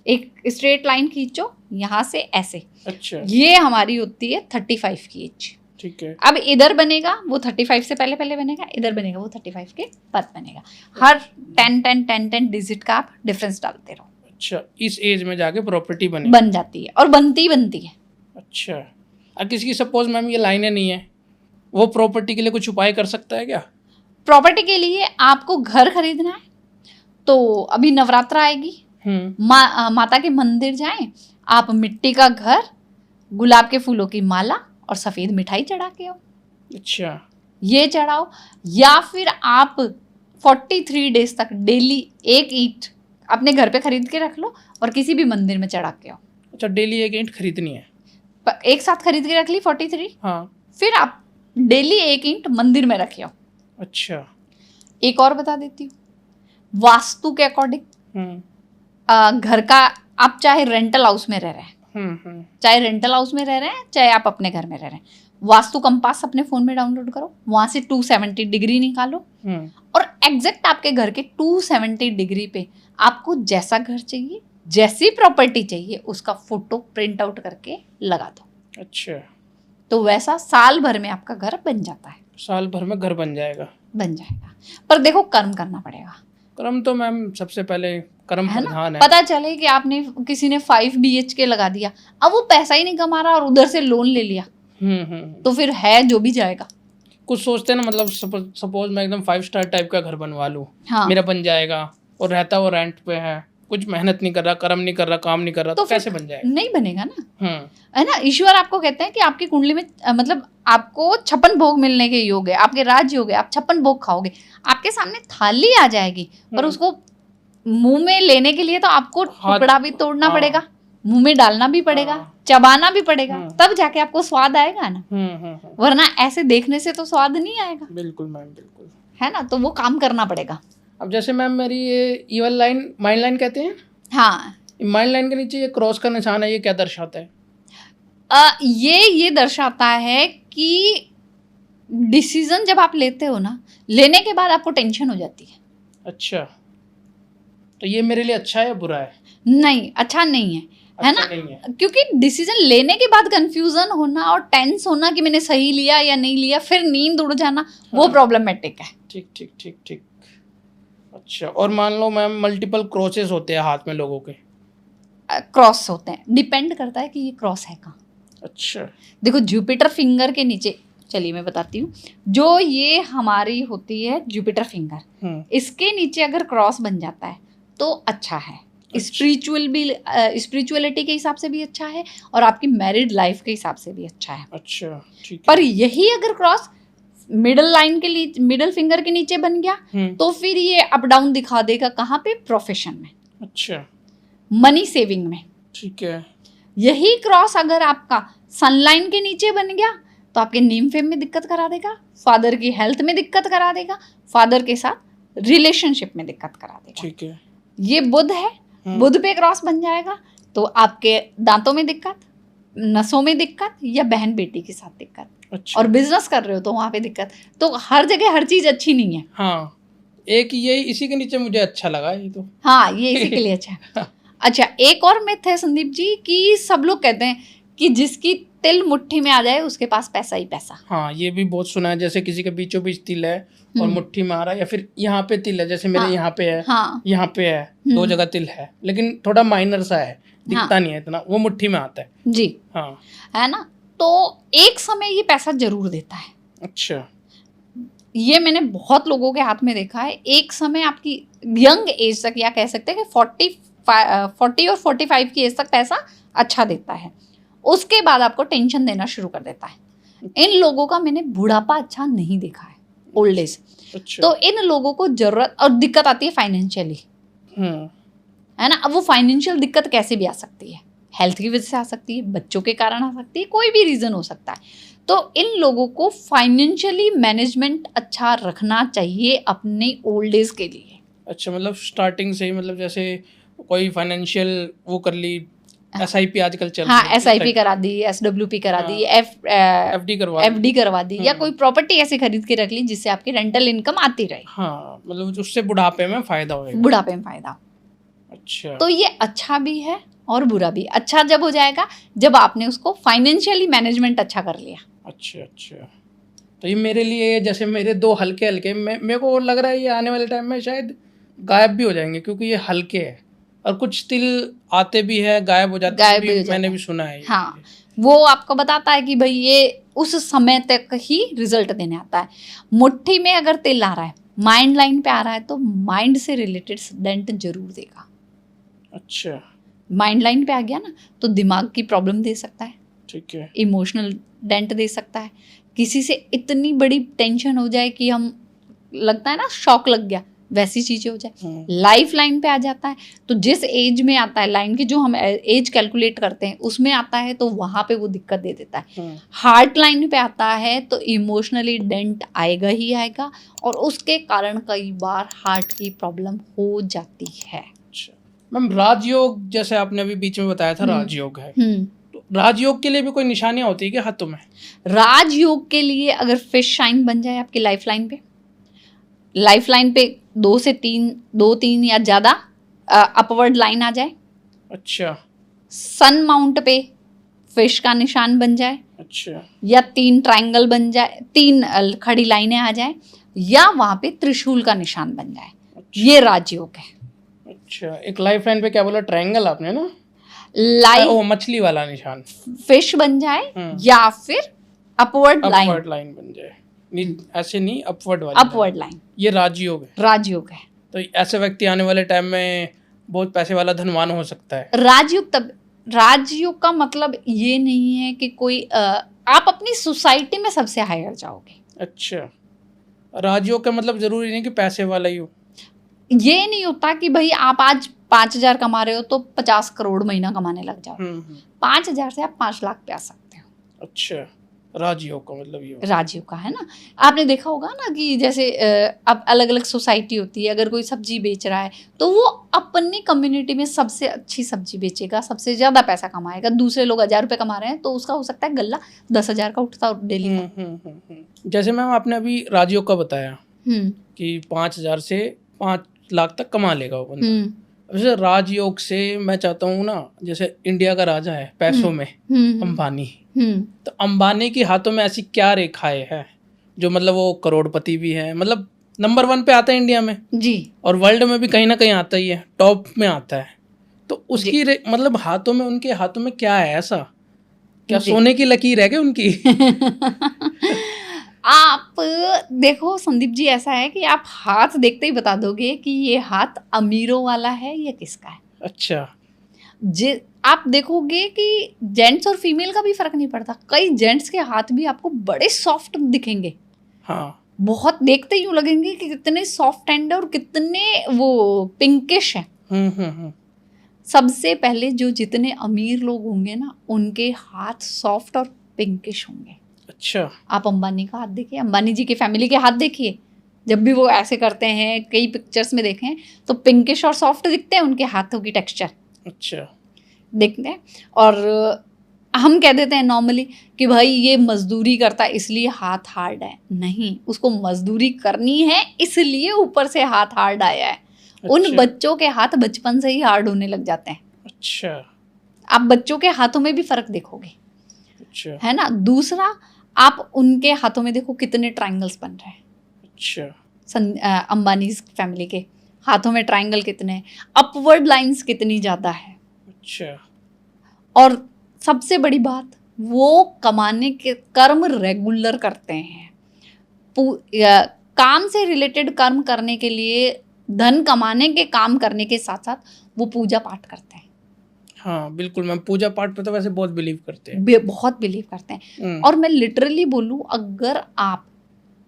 एक स्ट्रेट लाइन खींचो यहाँ से ऐसे। अच्छा, ये हमारी होती है 35 की एज। ठीक है। अब इधर बनेगा वो 35 से पहले बनेगा, इधर बनेगा वो 35 के बाद बनेगा। हर 10 डिजिट का आप डिफरेंस डालते रहो। अच्छा, इस एज में जाके प्रॉपर्टी बन जाती है और बनती है। अच्छा, अब किसी की सपोज मैम ये लाइनें नहीं है, वो प्रॉपर्टी के लिए कुछ उपाय कर सकता है क्या? प्रॉपर्टी के लिए आपको घर खरीदना है तो अभी नवरात्र आएगी, माता के मंदिर जाएं, आप मिट्टी का घर, गुलाब के फूलों की माला और सफेद मिठाई चढ़ा के आओ। अच्छा, ये चढ़ाओ, या फिर आप 43 डेज तक डेली एक ईंट अपने घर पे खरीद के रख लो और किसी भी मंदिर में चढ़ा के आओ। अच्छा, डेली एक ईंट खरीदनी है? एक साथ खरीद के रख ली 43। हाँ। फिर आप डेली एक ईंट मंदिर में रखे हो। अच्छा, एक और बता देती हूँ, वास्तु के अकॉर्डिंग घर का, आप चाहे रेंटल हाउस में रह रहे हैं, चाहे आप अपने घर में रह रहे हैं, वास्तु कंपास अपने फोन में डाउनलोड करो, वहां से 270 डिग्री निकालो और एग्जैक्ट आपके घर के 270 डिग्री पे आपको जैसा घर चाहिए, जैसी प्रॉपर्टी चाहिए, उसका फोटो प्रिंट आउट करके लगा दो। अच्छा, तो वैसा साल भर में आपका घर बन जाता है। साल भर में घर बन जाएगा। पर देखो कर्म करना पड़ेगा। कर्म तो मैम सबसे पहले कर्म प्रधान है। पता चले कि आपने, किसी ने 5 BHK लगा दिया, अब वो पैसा ही नहीं कमा रहा और उधर से लोन ले लिया, तो फिर है जो भी जाएगा। कुछ सोचते हैं ना, मतलब सपोज मैं एकदम 5 स्टार टाइप का घर बनवा लूँ, हाँ, मेरा बन जाएगा, और रहता वो रेंट पे है, कुछ मेहनत नहीं कर रहा, कर्म नहीं कर रहा, काम नहीं कर रहा, तो कैसे बन जाएगा? नहीं बनेगा ना, है ना। ईश्वर आपको कहते हैं कि आपकी कुंडली में मतलब आपको 56 भोग मिलने के योग है, आपके राज्य योग है, आप 56 भोग खाओगे, आपके सामने थाली आ जाएगी, पर उसको मुंह में लेने के लिए तो आपको टुकड़ा भी तोड़ना पड़ेगा। मुंह में डालना भी पड़ेगा, चबाना भी पड़ेगा, तब जाके आपको स्वाद आएगा ना। वरना ऐसे देखने से तो स्वाद नहीं आएगा। बिल्कुल मैम, बिल्कुल, है ना। तो वो काम करना पड़ेगा। अब जैसे मैम मेरी ये इवन लाइन, माइंड लाइन कहते हैं, हाँ, माइंड लाइन के नीचे ये क्रॉस का निशान है, ये क्या दर्शाता है? ये दर्शाता है कि डिसीजन जब आप लेते हो ना, लेने के बाद आपको टेंशन हो जाती है। अच्छा, तो ये मेरे लिए अच्छा है या बुरा है? नहीं, अच्छा नहीं है, है ना। नहीं है। क्योंकि डिसीजन लेने के बाद कंफ्यूजन होना और टेंस होना कि मैंने सही लिया या नहीं लिया, फिर नींद उड़ जाना, वो प्रॉब्लमेटिक है। ठीक ठीक ठीक ठीक। अच्छा, और मान लो मैम मल्टीपल क्रॉसेस होते हैं हाथ में लोगों के। क्रॉस होते हैं, डिपेंड करता है कि ये क्रॉस है कहाँ। अच्छा, देखो जुपिटर फिंगर के नीचे, चलिए मैं बताती हूँ, जो ये हमारी होती है जुपिटर फिंगर, इसके नीचे अगर क्रॉस बन जाता है तो अच्छा है। स्पिरिचुअलिटी के हिसाब से भी अच्छा है और आपकी मैरिड लाइफ के हिसाब से भी अच्छा है। अच्छा, ठीक है। पर यही अगर क्रॉस मिडल लाइन के लिए, मिडल फिंगर के नीचे बन गया तो फिर ये अप डाउन दिखा देगा। कहाँ पे? प्रोफेशन में, अच्छा, मनी सेविंग में। ठीक है। यही क्रॉस अगर आपका सनलाइन के नीचे बन गया तो आपके नेम फेम में दिक्कत करा देगा, फादर की हेल्थ में दिक्कत करा देगा, फादर के साथ रिलेशनशिप में दिक्कत करा देगा। ठीक है। ये बुध है, बुध पे क्रॉस बन जाएगा तो आपके दांतों में दिक्कत, नसों में दिक्कत, या बहन बेटी के साथ दिक्कत। अच्छा। और बिजनेस कर रहे हो तो वहां पे दिक्कत। तो हर जगह हर चीज अच्छी नहीं है। हाँ, एक ये इसी के नीचे मुझे अच्छा लगा ये तो। हाँ, ये इसी के लिए अच्छा है। अच्छा, एक और मिथ है संदीप जी कि सब लोग कहते हैं कि जिसकी तिल मुट्ठी में आ जाए उसके पास पैसा ही पैसा। हाँ, ये भी बहुत सुना है। जैसे किसी के बीचों बीच तिल है और मुट्ठी में आ रहा है, या फिर यहाँ पे तिल है, जैसे मेरे यहाँ पे है, यहाँ पे है, 2 जगह तिल है, लेकिन थोड़ा माइनर सा है, दिखता नहीं है इतना, वो मुट्ठी में आता है जी। हाँ, है ना। तो एक समय ये पैसा जरूर देता है। अच्छा, ये मैंने बहुत लोगों के हाथ में देखा है। एक समय आपकी यंग एज तक, या कह सकते हैं कि 40 और 45 की एज तक पैसा अच्छा देता है। उसके बाद आपको टेंशन देना शुरू कर देता है। इन लोगों का मैंने बुढ़ापा अच्छा नहीं देखा है, ओल्ड एज। अच्छा। तो इन लोगों को जरूरत और दिक्कत आती है फाइनेंशियली, है ना। अब वो फाइनेंशियल दिक्कत कैसे भी आ सकती है, हेल्थ की वजह से आ सकती है, बच्चों के कारण आ सकती है, कोई भी रीजन हो सकता है। तो इन लोगों को फाइनेंशियली मैनेजमेंट अच्छा रखना चाहिए अपने ओल्ड एज के लिए। अच्छा, मतलब स्टार्टिंग से ही, मतलब जैसे कोई फाइनेंशियल वो कर ली, SIP आजकल चल रही है। हाँ, SIP करा दी, SWP करा दी, FD करवा दी, या कोई प्रॉपर्टी ऐसे खरीद के रख ली जिससे आपकी रेंटल इनकम आती रहे। हाँ, मतलब उससे बुढ़ापे में फायदा होगा। बुढ़ापे में फायदा। अच्छा, तो ये अच्छा भी है और बुरा भी। अच्छा जब हो जाएगा जब आपने उसको फाइनेंशियली मैनेजमेंट अच्छा कर लिया। अच्छा अच्छा। तो ये मेरे लिए, जैसे मेरे 2 हल्के हल्के, मेरे को लग रहा है ये आने वाले टाइम में शायद गायब भी हो जाएंगे, क्योंकि ये हल्के है, और कुछ तिल आते भी है, गायब हो जाते हैं, मैंने भी सुना है। हाँ, वो आपको बताता है कि भाई ये उस समय तक ही रिजल्ट देने आता है। मुट्ठी में अगर तिल आ रहा है, माइंड लाइन पे आ रहा है, तो माइंड से रिलेटेड डेंट जरूर देगा। अच्छा, माइंड लाइन पे आ गया ना तो दिमाग की प्रॉब्लम दे सकता है, ठीक है, इमोशनल डेंट दे सकता है। किसी से इतनी बड़ी टेंशन हो जाए कि हम, लगता है ना शॉक लग गया, वैसी चीजें हो जाए। लाइफ लाइन पे आ जाता है तो जिस एज में आता है, लाइन की जो हम एज कैलकुलेट करते हैं उसमें आता है, तो वहां पे वो दिक्कत दे देता है। हार्ट लाइन पे आता है तो इमोशनली डेंट आएगा ही आएगा, और उसके कारण कई बार हार्ट की प्रॉब्लम हो जाती है। मैम, राजयोग जैसे आपने अभी बीच में बताया था, राजयोग है, तो राजयोग के लिए भी कोई निशानियां होती है क्या हाथों में? राजयोग के लिए अगर फिश शाइन बन जाए आपकी लाइफ लाइन पे 2 से 3 या ज्यादा अपवर्ड लाइन आ जाए। अच्छा। सन माउंट पे फिश का निशान बन जाए। अच्छा। या 3 ट्रायंगल बन जाए, 3 खड़ी लाइनें आ जाए, या वहां पे त्रिशूल का निशान बन जाए। अच्छा। ये राजयोग है। अच्छा, एक लाइफ लाइन पे क्या बोला, ट्रायंगल आपने ना? लाइफ मछली वाला निशान, फिश बन जाए या फिर अपवर्ड लाइन बन जाए, ऐसे नहीं, अपवर्ड लाइन, ये राजयोग है। तो ऐसे व्यक्ति आने वाले टाइम में बहुत पैसे वाला धनवान हो सकता है। राजयोग का मतलब ये नहीं है कि कोई आप अपनी सोसाइटी में सबसे हायर जाओगे। अच्छा, राजयोग का मतलब जरूरी नहीं कि पैसे वाला ही हो। ये नहीं होता कि भाई आप आज 5,000 कमा रहे हो तो 50 करोड़ महीना कमाने लग जाओ। 5,000 से आप 5 लाख पे आ सकते हो। अच्छा, राजयोग का मतलब ये राजयोग का है ना। आपने देखा होगा ना कि जैसे अब अलग अलग सोसाइटी होती है, अगर कोई सब्जी बेच रहा है तो वो अपनी कम्युनिटी में सबसे अच्छी सब्जी बेचेगा, सबसे ज्यादा पैसा कमाएगा। दूसरे लोग 1,000 रुपये कमा रहे हैं तो उसका हो सकता है गल्ला 10,000 का उठता डेली का। जैसे मैम आपने अभी राजयोग का बताया कि 5,000 से 5 लाख तक कमा लेगा वो बंदा। वैसे राजयोग से मैं चाहता हूँ ना, जैसे इंडिया का राजा है पैसों में अंबानी, तो अंबानी के हाथों में ऐसी क्या रेखाएं हैं जो मतलब वो करोड़पति भी है, मतलब नंबर 1 पे आता है इंडिया में जी, और वर्ल्ड में भी कहीं ना कहीं आता ही है, टॉप में आता है। तो उसकी मतलब हाथों में, उनके हाथों में क्या है ऐसा, क्या सोने की लकीर है क्या उनकी? आप देखो संदीप जी, ऐसा है कि आप हाथ देखते ही बता दोगे कि ये हाथ अमीरों वाला है या किसका है। अच्छा, आप देखोगे कि जेंट्स और फीमेल का भी फर्क नहीं पड़ता। कई जेंट्स के हाथ भी आपको बड़े सॉफ्ट दिखेंगे। हाँ, बहुत देखते यूं लगेंगे कि कितने सॉफ्ट एंड और कितने वो पिंकिश हैं। सबसे पहले जो जितने अमीर लोग होंगे ना, उनके हाथ सॉफ्ट और पिंकिश होंगे। अच्छा, आप अंबानी का हाथ देखिए, अंबानी जी की फैमिली के हाथ देखिए, जब भी वो ऐसे करते हैं, कई पिक्चर्स में देखें तो पिंकिश और सॉफ्ट दिखते हैं उनके हाथों की टेक्सचर। अच्छा, देखते हैं। और हम कह देते हैं नॉर्मली कि भाई ये मजदूरी करता है इसलिए हाथ हार्ड है। नहीं, उसको मजदूरी करनी है इसलिए ऊपर से हाथ हार्ड आया है। अच्छा, उन बच्चों के हाथ बचपन से ही हार्ड होने लग जाते हैं। अच्छा, आप बच्चों के हाथों में भी फर्क देखोगे, अच्छा, है ना। दूसरा, आप उनके हाथों में देखो कितने ट्रायंगल्स बन रहे हैं। अच्छा, अंबानी फैमिली के हाथों में ट्रायंगल कितने हैं, अपवर्ड लाइंस कितनी ज्यादा है। अच्छा, और सबसे बड़ी बात, वो कमाने के कर्म रेगुलर करते हैं। काम से रिलेटेड कर्म करने के लिए, धन कमाने के काम करने के साथ साथ वो पूजा पाठ करते हैं। हाँ बिल्कुल मैम, पूजा पाठ पे तो वैसे बहुत बिलीव करते हैं, बहुत बिलीव करते हैं। और मैं लिटरली बोलूं, अगर आप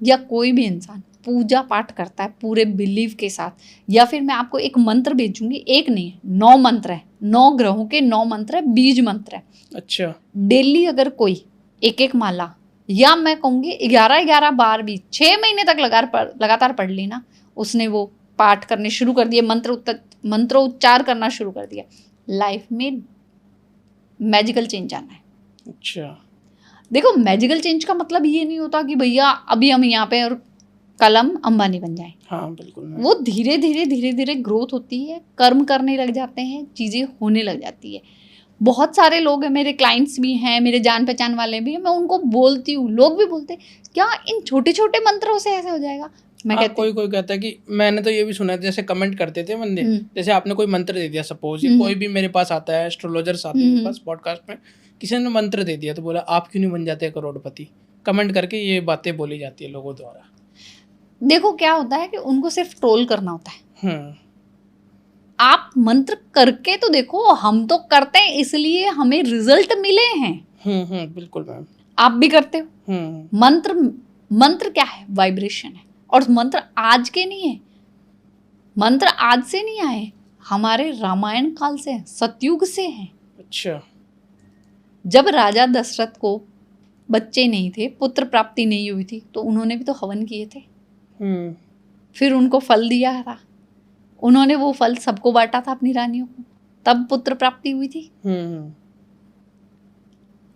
या कोई भी इंसान पूजा पाठ करता है पूरे बिलीव के साथ, या फिर मैं आपको एक मंत्र भेजूंगी, एक नहीं 9 मंत्र है, 9 ग्रहों के 9 मंत्र है, बीज मंत्र है। अच्छा, डेली अगर कोई एक माला, या मैं कहूँगी 11 बार भी 6 महीने तक लगातार पढ़ ली ना, उसने वो पाठ करने शुरू कर दिए, मंत्रोच्चार करना शुरू कर दिया, लाइफ में मैजिकल चेंज आना है। अच्छा, देखो, मैजिकल चेंज का मतलब ये नहीं होता कि भैया अभी हम यहाँ पे और कल हम अंबानी बन जाएं। हाँ बिल्कुल, वो धीरे धीरे ग्रोथ होती है, कर्म करने लग जाते हैं, चीज़ें होने लग जाती है। बहुत सारे लोग हैं, मेरे क्लाइंट्स भी हैं, मेरे जान पहचान वाले भी हैं, मैं उनको बोलती हूँ, लोग भी बोलते हैं क्या इन छोटे छोटे मंत्रों से ऐसे हो जाएगा। मैं कहती कोई कहता है कि मैंने तो ये भी सुना है, जैसे कमेंट करते थे बंदे, जैसे आपने कोई मंत्र दे दिया, सपोज कोई भी मेरे पास आता है, एस्ट्रोलॉजर्स आते हैं मेरे पास पॉडकास्ट में, किसी ने मंत्र दे दिया तो बोला आप क्यों नहीं बन जाते करोड़पति, कमेंट करके ये बातें बोली जाती है लोगों द्वारा। देखो क्या होता है कि उनको सिर्फ ट्रोल करना होता है। आप मंत्र करके तो देखो, हम तो करते हैं इसलिए हमें रिजल्ट मिले हैं। बिल्कुल मैम, आप भी करते हो। मंत्र क्या है? वाइब्रेशन है। और मंत्र आज के नहीं है, मंत्र आज से नहीं आए, हमारे रामायण काल से, सतयुग से हैं। अच्छा, जब राजा दशरथ को बच्चे नहीं थे, पुत्र प्राप्ति नहीं हुई थी, तो उन्होंने भी तो हवन किए थे। फिर उनको फल दिया था, उन्होंने वो फल सबको बांटा था अपनी रानियों को, तब पुत्र प्राप्ति हुई थी।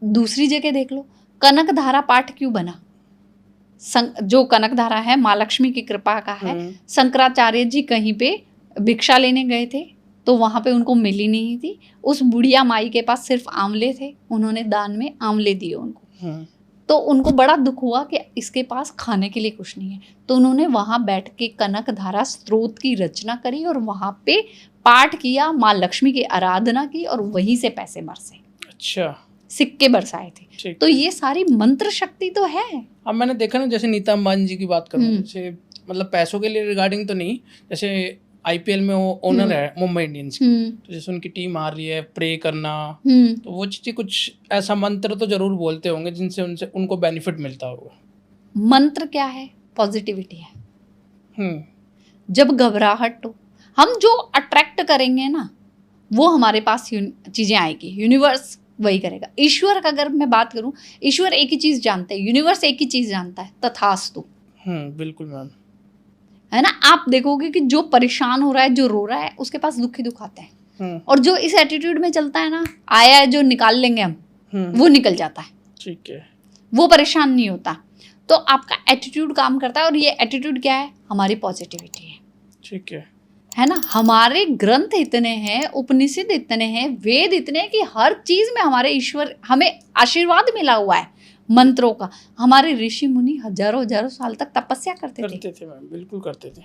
दूसरी जगह देख लो, कनक धारा पाठ क्यों बना? जो कनक धारा है माँ लक्ष्मी की कृपा का है। शंकराचार्य जी कहीं पे भिक्षा लेने गए थे तो वहां पे उनको मिली नहीं थी, उस बुढ़िया माई के पास सिर्फ आंवले थे, उन्होंने दान में आंवले दिए उनको। तो उनको बड़ा दुख हुआ कि इसके पास खाने के लिए कुछ नहीं है, तो उन्होंने वहां बैठ के कनक धारा स्त्रोत की रचना करी और वहां पे पाठ किया, माँ लक्ष्मी की आराधना की और वहीं से पैसे बरसे। अच्छा, सिक्के बरसाए थे। तो ये सारी मंत्र शक्ति तो है। अब मैंने देखा ना, जैसे नीता अंबानी जी की बात करूँ, जैसे मतलब पैसों के लिए रिगार्डिंग तो नहीं, जैसे आईपीएल में वो ओनर है मुंबई इंडियंस की, तो जैसे उनकी टीम हार रही है, प्रे करना, तो वो चीज़ें कुछ ऐसा मंत्र तो जरूर बोलते होंगे जिनसे उनको बेनिफिट मिलता होगा। मंत्र क्या है? पॉजिटिविटी है। जब घबराहट हो, हम जो अट्रैक्ट करेंगे ना वो हमारे पास चीजें आएगी, यूनिवर्स वही करेगा। ईश्वर का अगर मैं बात करूं, ईश्वर एक ही चीज जानते हैं, यूनिवर्स एक ही चीज जानता है, तथास्तु। बिल्कुल मैम। है ना, आप देखोगे कि जो परेशान हो रहा है, जो रो रहा है, उसके पास दुख ही दुख आते हैं। और जो इस एटीट्यूड में चलता है ना, आया है जो निकाल लेंगे हम, वो निकल जाता है। ठीक है, वो परेशान नहीं होता। तो आपका एटीट्यूड काम करता है, और ये एटीट्यूड क्या है? हमारी पॉजिटिविटी है। ठीक है ना, हमारे ग्रंथ इतने हैं, उपनिषद इतने हैं, वेद इतने हैं कि हर चीज में हमारे ईश्वर, हमें आशीर्वाद मिला हुआ है मंत्रों का। हमारे ऋषि मुनि हजारों हजारों साल तक तपस्या करते थे मैम, बिल्कुल करते थे।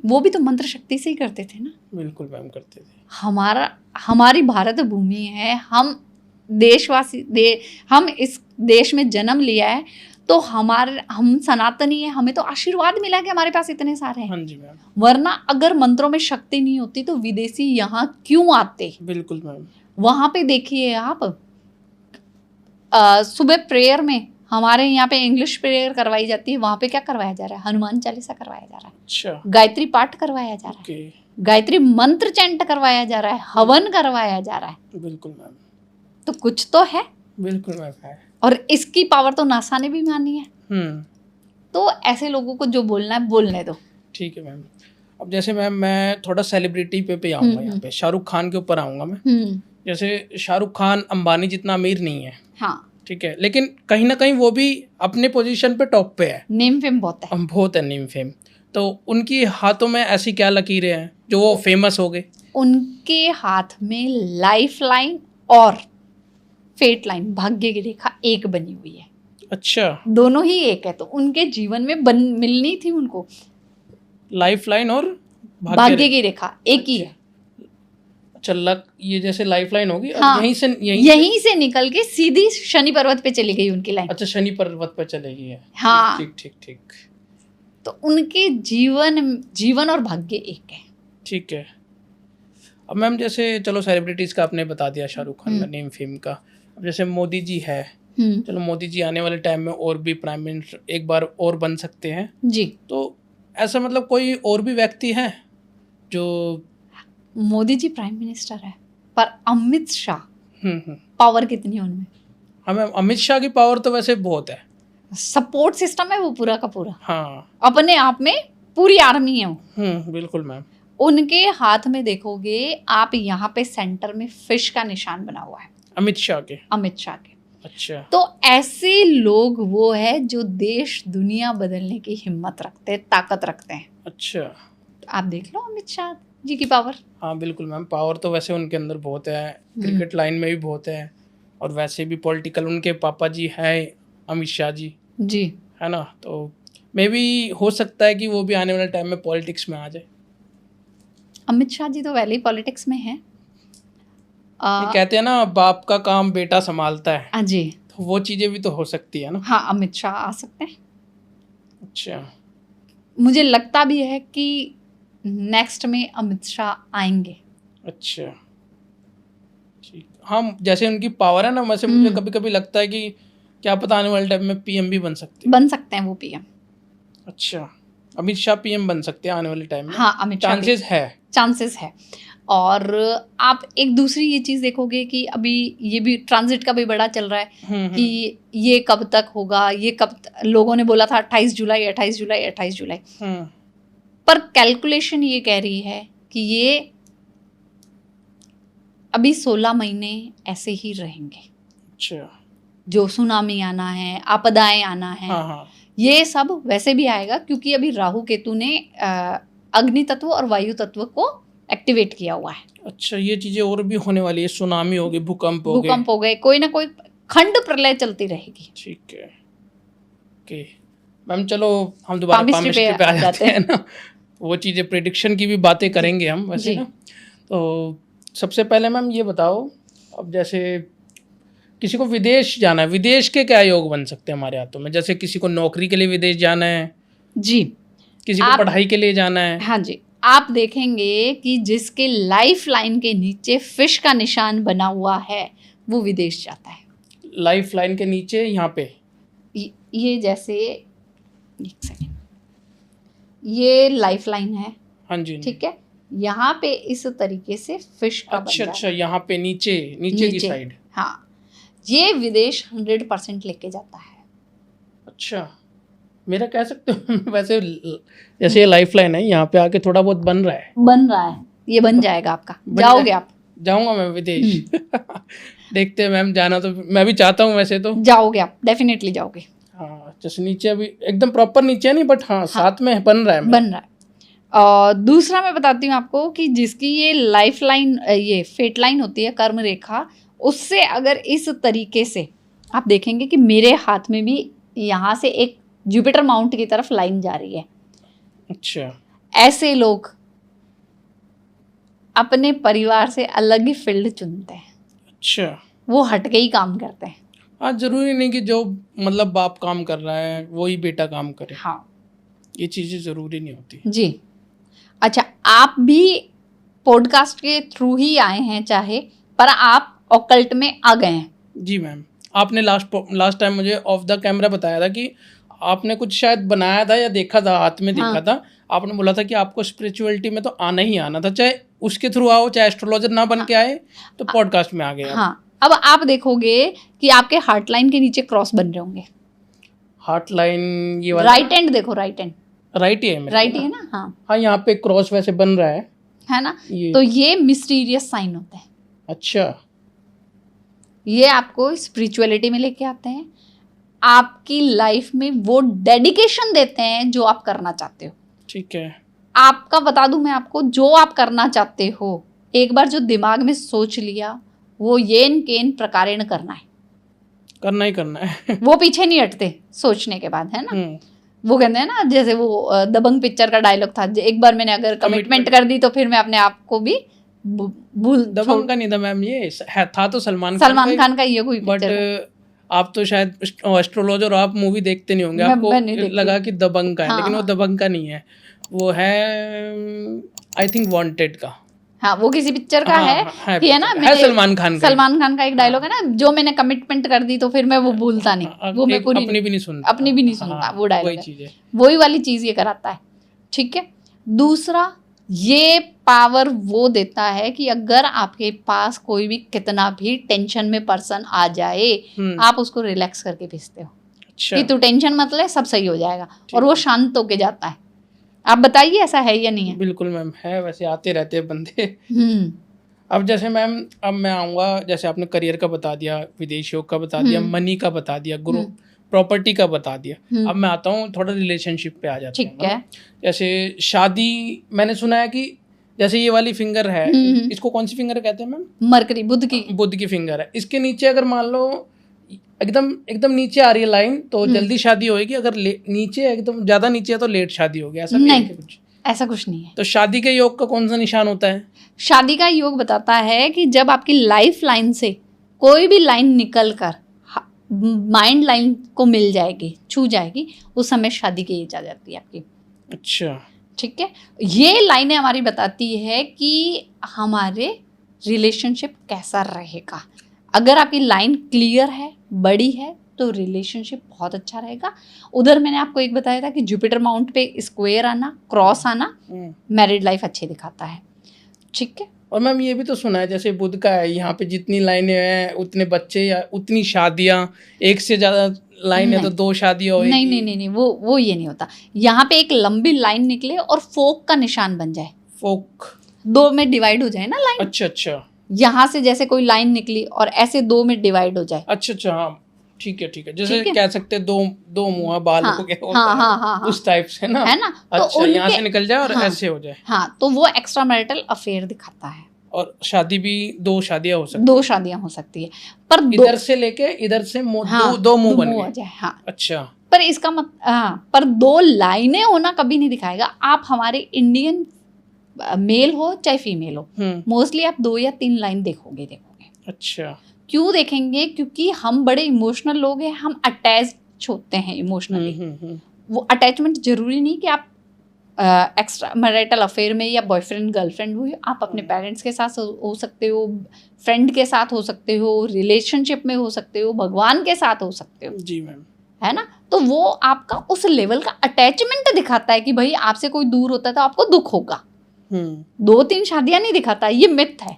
वो भी तो मंत्र शक्ति से ही करते थे ना। बिल्कुल मैम, करते थे। हमारी भारत भूमि है, हम देशवासी हम इस देश में जन्म लिया है, तो हम सनातनी है, हमें तो आशीर्वाद मिला है कि हमारे पास इतने सारे हैं। हाँ जी मैम। वरना अगर मंत्रों में शक्ति नहीं होती तो विदेशी यहाँ क्यों आते? बिल्कुल मैम। वहां पे देखिए आप, सुबह प्रेयर में हमारे यहाँ पे इंग्लिश प्रेयर करवाई जाती है, वहां पे क्या करवाया जा रहा है? हनुमान चालीसा करवाया जा रहा है। अच्छा। गायत्री पाठ करवाया जा रहा है, गायत्री मंत्र चैंट करवाया जा रहा है, हवन करवाया जा रहा है। बिल्कुल मैम। तो कुछ तो है। बिल्कुल मैम है। और इसकी पावर तो नासा ने भी मानी है। तो ऐसे लोगों को जो बोलना है बोलने दो। ठीक है मैम। अब जैसे मैम मैं थोड़ा सेलिब्रिटी पे आऊँगा, यहाँ पे शाहरुख खान के ऊपर आऊँगा मैं। जैसे शाहरुख खान अंबानी जितना अमीर नहीं है, हाँ, ठीक है, लेकिन कहीं ना कहीं वो भी अपने पोजीशन पे टॉप पे है, नेम फेम बहुत है। बहुत है नेम फेम। तो उनकी हाथों में ऐसी क्या लकीरें हैं जो वो फेमस हो गए? उनके हाथ में लाइफ लाइन और फेट लाइन, भाग्य की रेखा एक बनी हुई है। अच्छा, दोनों ही एक है। तो उनके जीवन में मिलनी थी उनको लाइफ लाइन और भाग्य की रेखा एक ही है। अच्छा, लक, ये जैसे लाइफ लाइन होगी, हाँ, यहीं से निकल के सीधी शनि पर्वत पे चली गई उनकी लाइन। अच्छा, शनि पर्वत पे चलेगी है। हाँ, ठीक ठीक ठीक। तो उनके जीवन और भाग्य एक है। ठीक है। अब मैम जैसे चलो सेलिब्रिटीज का आपने बता दिया, शाहरुख खान का, नेम फेम का। अब जैसे मोदी जी है, चलो मोदी जी आने वाले टाइम में और भी प्राइम मिनिस्टर एक बार और बन सकते हैं जी। तो ऐसा मतलब कोई और भी व्यक्ति है जो? मोदी जी प्राइम मिनिस्टर है, पर अमित शाह पावर कितनी है उनमें? हमें अमित शाह की पावर तो वैसे बहुत है, सपोर्ट सिस्टम है वो पूरा का पूरा। हाँ, अपने आप में पूरी आर्मी है वो। बिल्कुल मैम। उनके हाथ में देखोगे आप, यहाँ पे सेंटर में फिश का निशान बना हुआ है, अमित शाह के। अच्छा, तो ऐसे लोग वो है जो देश दुनिया बदलने की हिम्मत रखते हैं, ताकत रखते हैं। अच्छा, तो आप देख लो अमित शाह जी की पावर। हाँ बिल्कुल मैम, पावर तो वैसे उनके अंदर बहुत है, क्रिकेट लाइन में भी बहुत है, और वैसे भी पॉलिटिकल, उनके पापा जी हैं अमित शाह जी, है ना। तो मे भी हो सकता है कि वो भी आने वाले टाइम में पॉलिटिक्स में आ जाए। अमित शाह जी तो पहले ही पॉलिटिक्स में है। कहते हैं ना, बाप का काम बेटा संभालता है जी, तो वो चीजें भी तो हो सकती है ना। हाँ, अमित शाह आ सकते हैं। अच्छा, मुझे लगता भी है कि नेक्स्ट में अमित शाह आएंगे। अच्छा, ठीक। हाँ, जैसे उनकी पावर है ना, वैसे मुझे कभी कभी लगता है कि क्या पता आने वाले टाइम में पीएम भी बन सकते हैं वो पीएम। अच्छा, अमित शाह पीएम बन सकते हैं आने वाले टाइम में? हाँ, अमित शाह चांसेस है। और आप एक दूसरी ये चीज देखोगे कि अभी ये भी ट्रांजिट का भी बड़ा चल रहा है कि ये कब तक होगा, लोगों ने बोला था 28 जुलाई। पर कैलकुलेशन ये कह रही है कि ये अभी 16 महीने ऐसे ही रहेंगे। अच्छा, जो सुनामी आना है, आपदाएं आना है, ये सब वैसे भी आएगा, क्योंकि अभी राहु केतु ने अग्नि तत्व और वायु तत्व को एक्टिवेट किया हुआ है। अच्छा, ये चीजें और भी होने वाली है, सुनामी होगी, भूकंप हो गए, कोई ना कोई खंड प्रलय चलती रहेगी। ठीक है, ओके मैम, चलो हम दोबारा पामिस्ट्री पे आ जाते हैं ना। वो चीजें प्रेडिक्शन की भी बातें करेंगे हम वैसे ना। तो सबसे पहले मैम ये बताओ, अब जैसे किसी को विदेश जाना है, विदेश के क्या योग बन सकते हैं हमारे हाथों में? जैसे किसी को नौकरी के लिए विदेश जाना है जी, किसी को पढ़ाई के लिए जाना है। हाँ जी, आप देखेंगे कि जिसके लाइफ लाइन के नीचे फिश का निशान बना हुआ है वो विदेश जाता है। लाइफ लाइन के नीचे यहाँ पे ये जैसे, एक सेकेंड, ये लाइफ लाइन है, हाँ जी, ठीक है, यहाँ पे इस तरीके से फिश का बन अच्छा जाएगा। यहाँ पे नीचे नीचे की साइड। हाँ, ये विदेश 100% लेके जाता है। अच्छा, मेरा कह सकते हो वैसे जैसे ये लाइफ लाइन है, यहाँ पे आके थोड़ा बहुत बन रहा है, ये बन जाएगा आपका, बन जाओगे आप, जाऊंगा मैं विदेश। देखते हैं मैम, जाना तो मैं भी चाहता हूँ वैसे तो। जाओगे आप, डेफिनेटली जाओगे। हाँ, जैसे नीचे अभी एकदम प्रॉपर नीचे नहीं, बट हाँ साथ में बन रहा है बन रहा है। और दूसरा मैं बताती हूँ आपको कि जिसकी ये लाइफ लाइन, ये फेट लाइन होती है, कर्म रेखा, उससे अगर इस तरीके से आप देखेंगे कि मेरे हाथ में भी यहाँ से एक जुपिटर माउंट की तरफ लाइन जा रही है। अच्छा, ऐसे लोग अपने परिवार से अलग ही फील्ड चुनते हैं। अच्छा, वो हटके ही काम करते हैं। हाँ, जरूरी नहीं कि जो मतलब बाप काम कर रहा है वही बेटा काम करे। हाँ, ये चीजें जरूरी नहीं होती जी। अच्छा, आप भी पॉडकास्ट के थ्रू ही आए हैं चाहे, पर आप ऑकल्ट में आ गए हैं। जी मैम, आपने लास्ट टाइम मुझे ऑफ द कैमरा बताया था कि आपने कुछ शायद बनाया था या देखा था, हाथ में देखा था। आपने बोला था कि आपको स्पिरिचुअलिटी में तो आना ही आना था, चाहे उसके थ्रू आओ, चाहे एस्ट्रोलॉजर ना बन के आए, तो पॉडकास्ट में आ गए। हाँ, अब आप देखोगे कि आपके हार्ट लाइन के नीचे क्रॉस बन रहे होंगे। हार्ट लाइन ये वाला राइट हैंड देखो, राइट हैंड, राइट ही है मेरा, राइट ही है ना। हाँ, हाँ, यहाँ पे क्रॉस वैसे बन रहा है ना। ये। तो ये मिस्टीरियस साइन होते हैं। अच्छा, ये आपको स्पिरिचुअलिटी में लेके आते हैं, आपकी लाइफ में वो डेडिकेशन देते हैं जो आप करना चाहते हो। ठीक है। आपका बता दूं मैं आपको, जो आप करना चाहते हो, एक बार जो दिमाग में सोच लिया, वो येन केन प्रकारेण करना है, करना ही करना है। वो पीछे नहीं हटते सोचने के बाद, है ना। वो कहते हैं ना, जैसे वो दबंग पिक्चर का डायलॉग था, एक बार मैंने अगर कमिटमेंट कर दी तो फिर मैं अपने आप को भी भूल। दबंग का नहीं था मैम, ये था तो सलमान खान का ये कोई पिक्चर। बट आप तो शायद एस्ट्रोलॉजर, आप मूवी देखते नहीं होंगे, आपको लगा कि दबंग का है। लेकिन वो दबंग का नहीं है, वो है आई थिंक वांटेड का। हाँ, वो किसी पिक्चर का है ना, है सलमान खान का एक डायलॉग है ना, जो मैंने कमिटमेंट कर दी तो फिर मैं वो भूलता नहीं, वो मैं पूरी अपनी भी नहीं सुनता, वो डायलॉग चीज है, वही वाली चीज ये कराता है। ठीक है। दूसरा, ये पावर वो देता है कि अगर आपके पास कोई भी कितना भी टेंशन में पर्सन आ जाए, आप उसको रिलैक्स करके भेजते हो। अच्छा। कि तू टेंशन मत ले, सब सही हो जाएगा, और वो शांत होके जाता है। आप बताइए, ऐसा है या नहीं है? बिल्कुल मैम, है, वैसे आते रहते हैं बंदे। अब जैसे मैम, अब मैं आऊँगा, जैसे आपने करियर का बता दिया, विदेशियों का बता दिया, मनी का बता दिया, ग्रो प्रॉपर्टी का बता दिया। अब मैं आता हूँ थोड़ा रिलेशनशिप पे आ जाते हैं। ठीक है। जैसे शादी, मैंने सुना है कि जैसे ये वाली फिंगर है, इसको कौन सी फिंगर कहते हैं मैम? मरकरी, बुध की फिंगर है। इसके नीचे अगर मान लो एकदम नीचे आ रही है लाइन, तो जल्दी शादी होएगी। अगर नीचे एकदम ज्यादा नीचे है तो लेट शादी होगी, ऐसा नहीं? ऐसा कुछ नहीं है। तो शादी के योग का कौन सा निशान होता है? शादी का योग बताता है कि जब आपकी लाइफ लाइन से कोई भी लाइन निकल कर माइंड लाइन को मिल जाएगी, छू जाएगी, उस समय शादी की एज आ जाती है आपकी। अच्छा, ठीक है। ये लाइनें हमारी बताती है कि हमारे रिलेशनशिप कैसा रहेगा। अगर आपकी लाइन क्लियर है, बड़ी है, तो रिलेशनशिप बहुत अच्छा रहेगा। उधर मैंने आपको एक बताया था कि जुपिटर माउंट पे स्क्वायर आना, क्रॉस आना मैरिड लाइफ अच्छी दिखाता है। ठीक है। और मैम ये भी तो सुना है, जैसे बुध का है, यहाँ पे जितनी लाइनें हैं उतने बच्चे या उतनी शादियाँ, एक से ज्यादा लाइन है तो 2 शादियाँ होगी। नहीं, वो ये नहीं होता। यहाँ पे एक लंबी लाइन निकले और फोक का निशान बन जाए, फोक 2 में डिवाइड हो जाए ना लाइन। अच्छा। यहाँ से जैसे कोई लाइन निकली और ऐसे 2 में डिवाइड हो जाए। अच्छा, हाँ, ठीक है। जैसे कह सकते हैं दो मुँह बाल हो गए, हाँ, उस टाइप से ना, है ना। अच्छा, यहाँ से निकल जाए और ऐसे हो जाए। हाँ, तो वो एक्स्ट्रा मैरिटल अफेयर दिखाता है। और शादी भी 2 शादियाँ हो सकती है। 2 शादियाँ हो सकती है, पर इधर से लेके इधर से दो मुंह बन गए। हाँ, अच्छा। पर इसका पर 2 लाइनें होना कभी नहीं दिखाएगा। आप हमारे इंडियन मेल हो चाहे फीमेल हो, मोस्टली आप 2 या 3 लाइन देखोगे। अच्छा। क्यों देखेंगे? क्योंकि हम बड़े इमोशनल लोग हैं, हम अटैच होते हैं इमोशनली। वो अटैचमेंट जरूरी नहीं कि आप एक्स्ट्रा मैरिटल अफेयर में या बॉयफ्रेंड गर्लफ्रेंड हो, आप अपने पेरेंट्स के साथ हो सकते हो, फ्रेंड के साथ हो सकते हो, रिलेशनशिप में हो सकते हो, भगवान के साथ हो सकते हो। जी मैम, है ना। तो वो आपका उस लेवल का अटैचमेंट दिखाता है कि भाई आपसे कोई दूर होता है तो आपको दुख होगा। 2-3 शादियां नहीं दिखाता, ये मिथ है।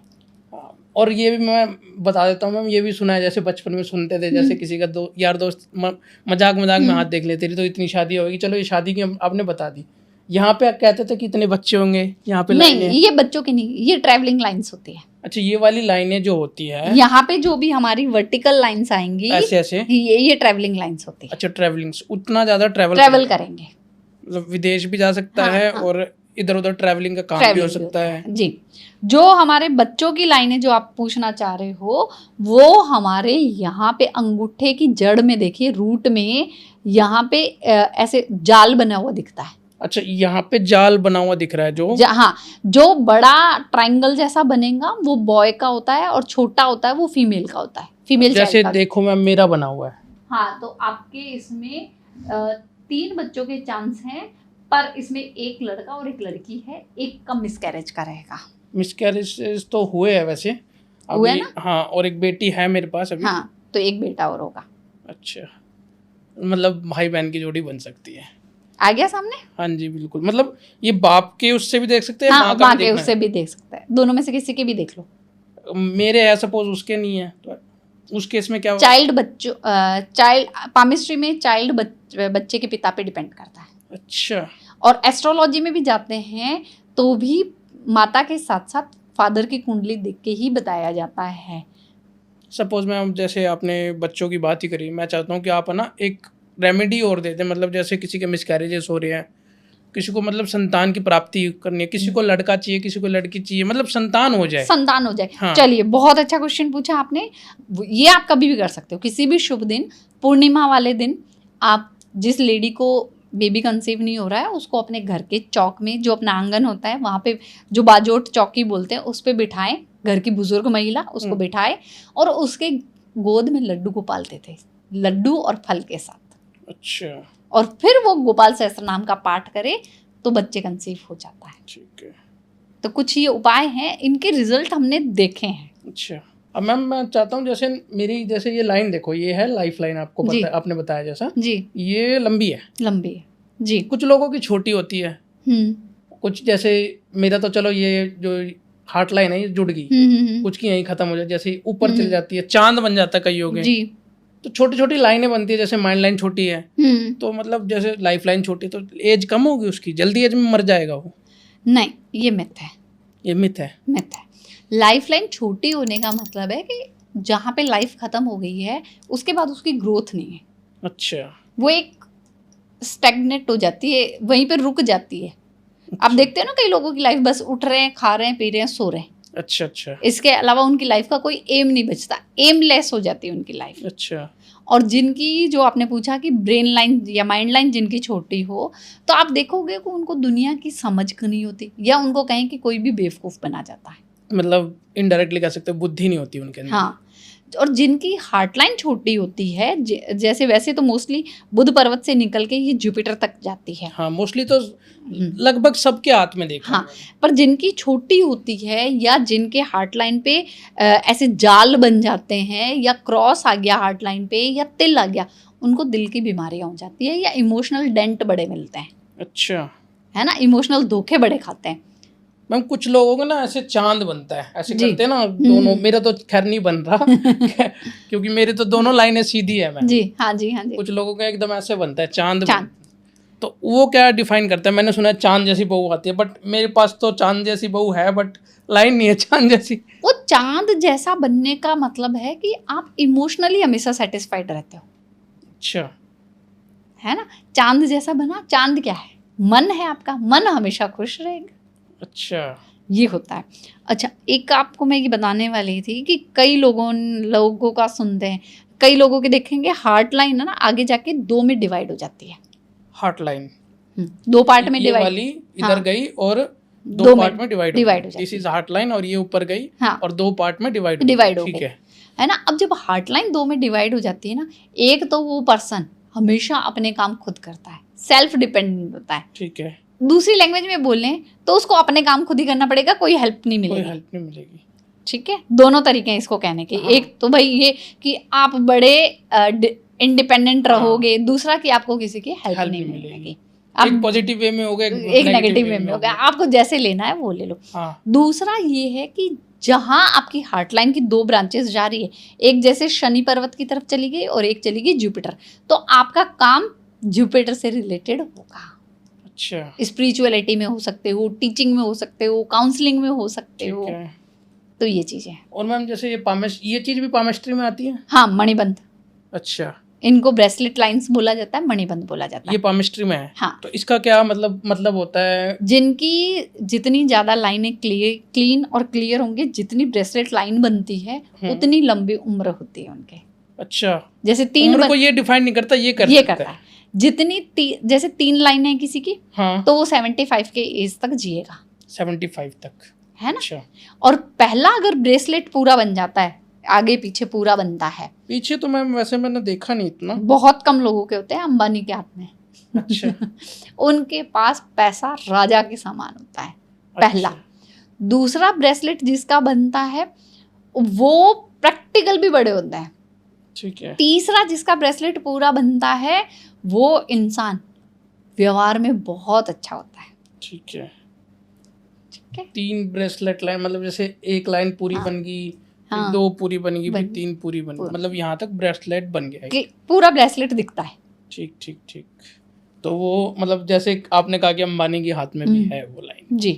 और ये भी मैं बता देता हूँ मैम, ये भी सुना है, जैसे बचपन में सुनते थे, जैसे किसी का यार दोस्त मजाक में हाथ देख ले, तेरी तो इतनी शादी होगी, चलो ये शादी की आपने बता दी, यहाँ पे कहते थे कि इतने बच्चे होंगे, यहाँ पे नहीं, ये बच्चों की नहीं, ये ट्रैवलिंग लाइंस होती है। अच्छा, ये वाली लाइनें जो होती है यहाँ पे जो भी हमारी वर्टिकल लाइंस आएंगी ऐसे ये ट्रैवलिंग लाइंस होती है। अच्छा, ट्रैवलिंग उतना ज्यादा ट्रैवल करेंगे, मतलब विदेश भी जा सकता है और इधर उधर ट्रैवलिंग का काम भी हो सकता है जी। जो हमारे बच्चों की लाइनें जो आप पूछना चाह रहे हो, वो हमारे यहाँ पे अंगूठे की जड़ में देखिए, रूट में यहाँ पे ऐसे जाल बना हुआ दिखता है। अच्छा, यहाँ पे जाल बना हुआ दिख रहा है हाँ, जो बड़ा ट्रायंगल जैसा बनेगा वो बॉय का होता है और छोटा होता है वो फीमेल का होता है, फीमेल जैसे देखो मैम मेरा बना हुआ है। हाँ, तो आपके इसमें 3 बच्चों के चांस हैं, पर इसमें एक लड़का और एक लड़की है, एक का मिसकैरेज का रहेगा। मिसकैरेज तो हुए हैं वैसे हुए ना? हाँ, और एक बेटी है मेरे पास अभी। हाँ, तो एक बेटा और होगा। अच्छा, मतलब भाई बहन की जोड़ी बन सकती है। आ गया सामने? हाँ जी बिल्कुल, मतलब ये बाप के उससे भी देख सकते हैं, हाँ, माँ के उससे भी देख सकते हैं, दोनों में से किसी के भी देख लो। मेरे है सपोज, उसके नहीं है, तो उस केस में क्या होगा? चाइल्ड पामिस्ट्री में चाइल्ड बच्चे के पिता पे डिपेंड करता है। अच्छा, और एस्ट्रोलॉजी में भी जाते हैं तो भी माता के साथ साथ फादर की कुंडली देख के ही बताया जाता है। सपोज मैम जैसे आपने बच्चों की बात ही करी, मैं चाहता हूँ कि आप ना एक रेमेडी और दे दें, मतलब जैसे किसी के मिसकैरेजेस हो रहे हैं, किसी को मतलब संतान की प्राप्ति करनी है, किसी को लड़का चाहिए, किसी को लड़की चाहिए, मतलब संतान हो जाए। हाँ। चलिए, बहुत अच्छा क्वेश्चन पूछा आपने। ये आप कभी भी कर सकते हो, किसी भी शुभ दिन, पूर्णिमा वाले दिन, आप जिस लेडी को बेबी कंसीव नहीं हो रहा है उसको अपने घर के चौक में, जो अपना आंगन होता है वहाँ पे, जो बाजोट चौकी बोलते हैं, उस पे बिठाएं, घर की बुजुर्ग महिला उसको बिठाए और उसके गोद में लड्डू गोपाल देते थे, लड्डू और फल के साथ। अच्छा, और फिर वो गोपाल सहस्त्र नाम का पाठ करे तो बच्चे कंसीव हो जाता है। ठीक है, तो कुछ ये उपाय हैं, इनके रिजल्ट हमने देखे हैं। अच्छा, अब मैम मैं चाहता हूँ जैसे मेरी, जैसे ये लाइन देखो, ये है लाइफ लाइन, आपको आपने बताया जैसा जी, ये लंबी है जी। कुछ लोगों की छोटी होती है, कुछ जैसे मेरा तो चलो ये जो हार्ट लाइन है ये जुड़ गई, कुछ की यहीं खत्म हो जाए, जैसे ऊपर चली जाती है, चांद बन जाता है कई हो गए, तो छोटी छोटी लाइनें बनती है, जैसे माइंड लाइन छोटी है, तो मतलब जैसे लाइफ लाइन छोटी, तो एज कम होगी उसकी, जल्दी एज में मर जाएगा वो? नहीं, ये मिथ है। ये मिथ है? मिथ है। लाइफ लाइन छोटी होने का मतलब है कि जहाँ पे लाइफ खत्म हो गई है उसके बाद उसकी ग्रोथ नहीं है। अच्छा, वो एक स्टैग्नेट हो जाती है, वहीं पे रुक जाती है। अच्छा। आप देखते हो ना, कई लोगों की लाइफ बस उठ रहे हैं, खा रहे हैं, पी रहे हैं, सो रहे हैं। अच्छा, इसके अलावा उनकी लाइफ का कोई एम नहीं बचता, एमलेस हो जाती है उनकी लाइफ। अच्छा। और जिनकी, जो आपने पूछा कि ब्रेन लाइन या माइंड लाइन जिनकी छोटी हो, तो आप देखोगे कि उनको दुनिया की समझ नहीं होती, या उनको कहें कि कोई भी बेवकूफ़ बना जाता है, मतलब इनडायरेक्टली कह सकते हो बुद्धि नहीं होती उनके अंदर। हाँ। और जिनकी हार्ट लाइन छोटी होती है, जैसे वैसे तो मोस्टली बुध पर्वत से निकल के ये जुपिटर तक जाती है। हाँ, मोस्टली तो लगभग सबके हाथ में देखा। हाँ, पर जिनकी छोटी होती है या जिनके हार्ट लाइन पे ऐसे जाल बन जाते हैं, या क्रॉस आ गया हार्ट लाइन पे, या तिल आ गया, उनको दिल की बीमारियां हो जाती है, या इमोशनल डेंट बड़े मिलते हैं। अच्छा, है ना, इमोशनल धोखे बड़े खाते हैं। मैम कुछ लोगों को ना ऐसे चांद बनता है, ऐसे करते हैं ना दोनों, मेरा तो खैर नहीं बन रहा क्योंकि मेरी तो दोनों लाइनें सीधी है मैम। जी, हाँ जी, हाँ जी। कुछ लोगों का एकदम ऐसे बनता है चांद। तो वो क्या डिफाइन करता है? मैंने सुना है चांद जैसी बहू आती है, बट मेरे पास तो चांद जैसी बहू है, बट लाइन नहीं है चांद जैसी। वो चांद जैसा बनने का मतलब है कि आप इमोशनली हमेशा सेटिस्फाइड रहते हो। अच्छा, है ना, चांद जैसा बना। चांद क्या है? मन है आपका, मन हमेशा खुश रहेगा। अच्छा, ये होता है। अच्छा, एक आपको मैं ये बताने वाली थी कि कई लोगों का सुनते हैं, कई लोगों के देखेंगे हार्ट लाइन है ना, आगे जाके 2 में डिवाइड हो जाती है। हार्ट लाइन 2 पार्ट में डिवाइड, वाली इधर गई और 2 पार्ट में डिवाइड हो जाती है। दिस इज हार्ट लाइन, और ये ऊपर गई और 2 पार्ट में डिवाइड हो ठीक गई, है ना। अब जब हार्ट लाइन 2 में डिवाइड हो जाती है ना, एक तो वो पर्सन हमेशा अपने काम खुद करता है, सेल्फ डिपेंडेंट होता है। ठीक है। दूसरी लैंग्वेज में बोलें तो उसको अपने काम खुद ही करना पड़ेगा, कोई हेल्प नहीं मिलेगी। ठीक है, दोनों तरीके हैं इसको कहने के। एक तो भाई ये कि आप बड़े इंडिपेंडेंट रहोगे, दूसरा कि आपको किसी की हेल्प नहीं मिलेगी। आप एक पॉजिटिव वे में हो गया, एक नेगेटिव वे में हो गया, आपको जैसे लेना है वो ले लो। हाँ। दूसरा ये है कि जहां आपकी हार्ट लाइन की 2 ब्रांचेस जा रही है, एक जैसे शनि पर्वत की तरफ चली गई और एक चली गई जुपिटर, तो आपका काम जुपिटर से रिलेटेड होगा। अच्छा, स्पिरिचुअलिटी में हो सकते हो, टीचिंग में हो सकते हो, काउंसलिंग में हो सकते हो, तो ये चीजें। और मैम जैसे ये चीज भी पामेस्ट्री में आती है? हाँ, मणिबंध, अच्छा, इनको ब्रेसलेट लाइंस बोला जाता है, मणिबंध बोला जाता है। ये पामेस्ट्री में है? हाँ। तो इसका क्या मतलब होता है? जिनकी जितनी ज्यादा लाइनें क्लीन और क्लियर होंगे, जितनी ब्रेसलेट लाइन बनती है उतनी लंबी उम्र होती है उनके। अच्छा, जैसे 3 उम्र को ये डिफाइन नहीं करता, ये करता है। जितनी जैसे 3 लाइनें हैं किसी की, हाँ, तो वो 75 के एज तक जिएगा। 75 तक, है ना? अच्छा। और पहला अगर ब्रेसलेट पूरा बन जाता है, आगे पीछे पूरा बनता है। पीछे तो मैम वैसे मैंने देखा नहीं इतना, बहुत कम लोगों के होते हैं, अंबानी के हाथ में। अच्छा। उनके पास पैसा राजा के समान होता है, पहला। अच्छा। दूसरा ब्रेसलेट जिसका बनता है वो प्रैक्टिकल भी बड़े होते हैं, ठीक है। तीसरा जिसका ब्रेसलेट पूरा बनता है वो इंसान व्यवहार में बहुत अच्छा होता है। ठीक है। ठीक है, 3 ब्रेसलेट लाइन, मतलब जैसे एक लाइन पूरी हाँ, बन गई, फिर हाँ, 2 पूरी बन गई, फिर बन- 3 पूरी बन गई, पूरा। मतलब यहाँ तक ब्रेसलेट बन गया है। कि पूरा ब्रेसलेट दिखता है। ठीक ठीक ठीक। तो वो मतलब जैसे आपने कहा कि अंबानी के हाथ में भी है वो लाइन, जी।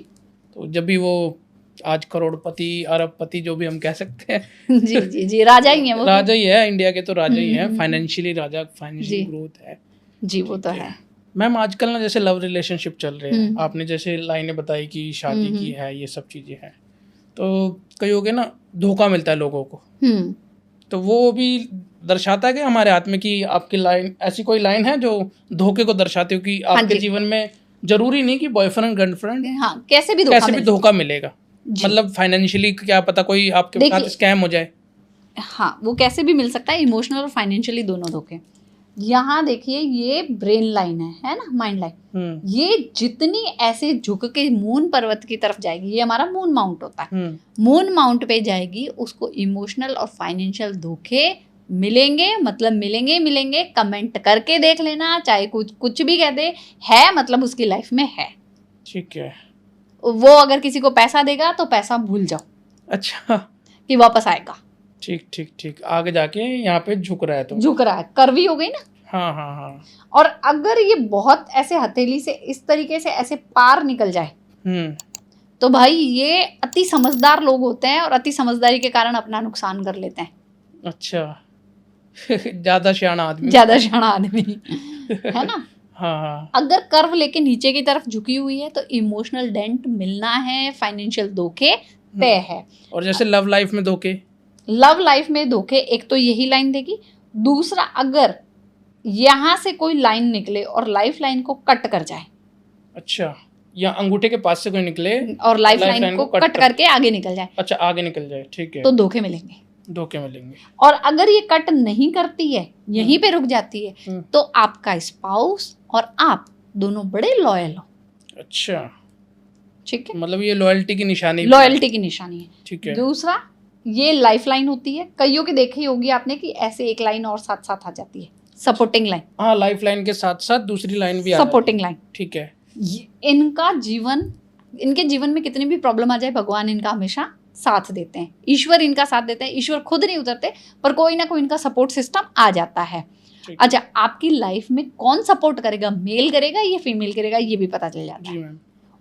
तो जब भी वो आज करोड़पति अरबपति जो भी हम कह सकते हैं, जी जी जी, राजा ही है वो। राजा ही है, इंडिया के तो राजा ही है, फाइनेंशियली राजा, फाइनेंशियल जी। ग्रोथ है जी, वो तो है। मैम। आजकल ना जैसे लव रिलेशनशिप चल रहे हैं, हम्म। आपने जैसे लाइनें बताई कि शादी की है, ये सब चीज़ें हैं, तो कई हो गए ना, धोखा मिलता है लोगों को, तो वो भी दर्शाता है कि हमारे हाथ में कि आपकी लाइन, ऐसी कोई लाइन है जो धोखे को दर्शाती हो कि आपके जी। जीवन में जरूरी नहीं कि बॉयफ्रेंड गर्लफ्रेंड, हाँ, कैसे भी धोखा मिलेगा, जी। मतलब फाइनेंशियली क्या पता कोई आपके देखिए, साथ स्कैम हो जाए। हाँ, वो कैसे भी मिल सकता है, इमोशनल और फाइनेंशियली दोनों धोखे। यहाँ देखिए, ये ब्रेन लाइन है ना, माइंड लाइन, ये जितनी ऐसे झुक के मून पर्वत की तरफ जाएगी, ये हमारा मून माउंट होता है, मून माउंट पे जाएगी, उसको इमोशनल और फाइनेंशियल धोखे मिलेंगे, मतलब मिलेंगे। कमेंट करके देख लेना, चाहे कुछ भी कह दे, है मतलब उसकी लाइफ में है। ठीक है। वो अगर किसी को पैसा देगा तो पैसा भूल जाओ, अच्छा, कि वापस आएगा। ठीक ठीक ठीक। आगे जाके यहाँ पे झुक रहा है, तो झुक रहा है, करवी हो गई ना। हाँ हाँ हाँ। और अगर ये बहुत ऐसे हथेली से इस तरीके से ऐसे पार निकल जाए, तो भाई ये अति समझदार लोग होते हैं और अति समझदारी के कारण अपना नुकसान कर लेते हैं। अच्छा। ज्यादा शाना आदमी है ना। हाँ। अगर कर्व लेके नीचे की तरफ झुकी हुई है तो इमोशनल डेंट मिलना है, फाइनेंशियल धोखे तय है। और जैसे लव लाइफ में धोखे, लव लाइफ में धोखे, एक तो यही लाइन देगी, दूसरा अगर यहाँ से कोई लाइन निकले और लाइफ लाइन को कट कर जाए। अच्छा, या अंगूठे के पास से कोई निकले और लाइफ लाइन को कट करके आगे निकल जाए। अच्छा, आगे निकल जाए, ठीक है, तो धोखे मिलेंगे। और अगर ये कट नहीं करती है, यहीं पे रुक जाती है, तो आपका स्पाउस और आप दोनों बड़े लॉयल हो। अच्छा, ठीक है, मतलब ये लॉयल्टी की निशानी है। ठीक है। दूसरा, ये लाइफ लाइन होती है, कईयों की देखी होगी आपने कि ऐसे एक लाइन और साथ साथ आ जाती है, सपोर्टिंग लाइन। हाँ, लाइफ लाइन के साथ साथ दूसरी लाइन भी सपोर्टिंग लाइन। ठीक है। इनके जीवन में कितनी भी प्रॉब्लम आ जाए, भगवान इनका हमेशा साथ देते हैं, ईश्वर इनका साथ देते हैं। ईश्वर खुद नहीं उतरते, पर कोई ना कोई इनका सपोर्ट सिस्टम आ जाता है। अच्छा, आपकी लाइफ में कौन सपोर्ट करेगा, मेल करेगा या फीमेल करेगा, ये भी पता चल जाता है।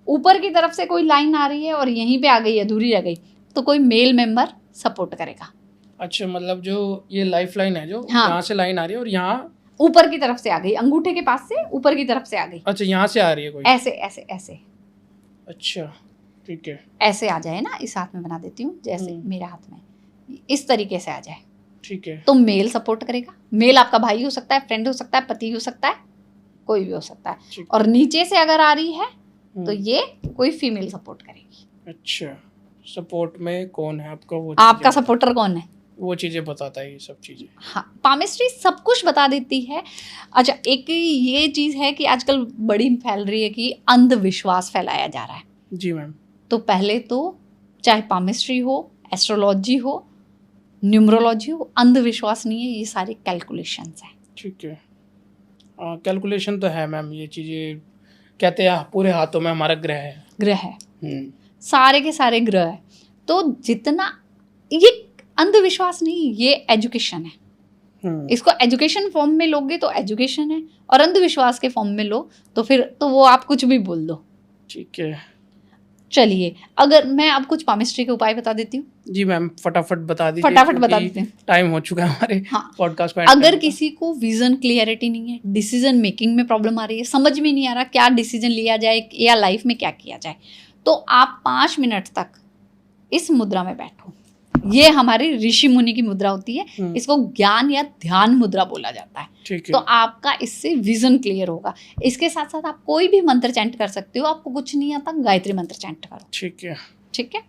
ऊपर की तरफ से कोई लाइन आ रही है और यहीं पे आ गई, अधूरी रह गई, तो कोई मेल मेंबर सपोर्ट करेगा। अच्छा, मतलब जो ये लाइफ लाइन है, जो हाँ, यहाँ से लाइन आ रही है और यहाँ ऊपर की तरफ से आ गई, अंगूठे के पास से ऊपर की तरफ से आ गई। अच्छा, यहाँ से आ रही है कोई, ऐसे ऐसे ऐसे। अच्छा, ठीक है, ऐसे आ जाए ना, इस हाथ में बना देती हूँ, जैसे मेरे हाथ में इस तरीके से आ जाए, ठीक है, तो मेल सपोर्ट करेगा। मेल आपका भाई हो सकता है, फ्रेंड हो सकता है, पति हो सकता है, कोई भी हो सकता है। और नीचे से अगर आ रही है तो ये कोई फीमेल सपोर्ट करेगी। अच्छा, सपोर्ट में कौन है आपका, वो आपका सपोर्टर कौन है, वो चीजें बताता है, ये सब चीजें। हाँ, पामिस्ट्री सब कुछ बता देती है। अच्छा, एक ये चीज है कि आजकल बड़ी फैल रही है कि अंधविश्वास फैलाया जा रहा है। जी मैम। तो पहले तो चाहे पामिस्ट्री हो, एस्ट्रोलॉजी हो, न्यूमरोलॉजी हो, अंधविश्वास नहीं है, ये सारे कैलकुलेशंस हैं। ठीक है, कैलकुलेशन तो है मैम, ये चीज़ें कहते हैं पूरे हाथों में हमारा ग्रह है। ग्रह है, सारे के सारे ग्रह है। तो जितना, ये अंधविश्वास नहीं, ये एजुकेशन है। इसको एजुकेशन फॉर्म में लोगे तो एजुकेशन है, और अंधविश्वास के फॉर्म में लो तो फिर तो वो आप कुछ भी बोल दो। ठीक है, चलिए अगर मैं अब कुछ पामिस्ट्री के उपाय बता देती हूँ। जी मैम, फटाफट बता दीजिए, फटाफट बता देते हैं, टाइम हो चुका है हमारे पॉडकास्ट का। अगर किसी को विजन क्लियरिटी नहीं है, डिसीजन मेकिंग में प्रॉब्लम आ रही है, समझ में नहीं आ रहा क्या डिसीजन लिया जाए या लाइफ में क्या किया जाए, तो आप 5 मिनट तक इस मुद्रा में बैठो। ये हमारी ऋषि मुनि की मुद्रा होती है, इसको ज्ञान या ध्यान मुद्रा बोला जाता है। ठीक है। तो आपका इससे विजन क्लियर होगा। इसके साथ साथ आप कोई भी मंत्र चैंट कर सकते हो, आपको कुछ नहीं आता गायत्री मंत्र चैंट करो। ठीक है, ठीक है।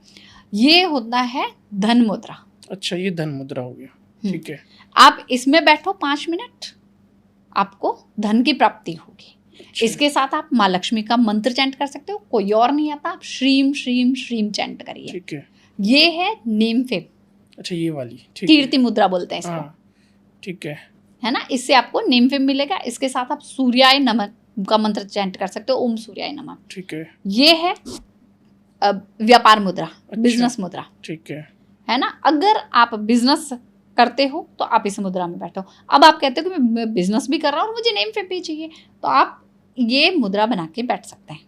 ये होता है धन मुद्रा। अच्छा, ये धन मुद्रा हो गया। ठीक है, आप इसमें बैठो 5 मिनट, आपको धन की प्राप्ति होगी। अच्छा। इसके साथ आप माँ लक्ष्मी का मंत्र चैंट कर सकते हो, कोई और नहीं आता, आप श्रीम श्रीम श्रीम चैंट करिए। ठीक है। ये है नेम फेम। अच्छा, ये वाली। ठीक कीर्ति मुद्रा बोलते हैं इसको। हाँ, ठीक है ना, इससे आपको नेम फेम मिलेगा। इसके साथ आप सूर्याय नमः का मंत्र चैंट कर सकते हो, ओम सूर्याय नमः। ठीक है। ये है व्यापार मुद्रा, अच्छा। बिजनेस मुद्रा, ठीक है ना। अगर आप बिजनेस करते हो तो आप इस मुद्रा में बैठो। अब आप कहते हो कि मैं बिजनेस भी कर रहा हूँ और मुझे नेम फेम भी चाहिए, तो आप ये मुद्रा बना के बैठ सकते हैं।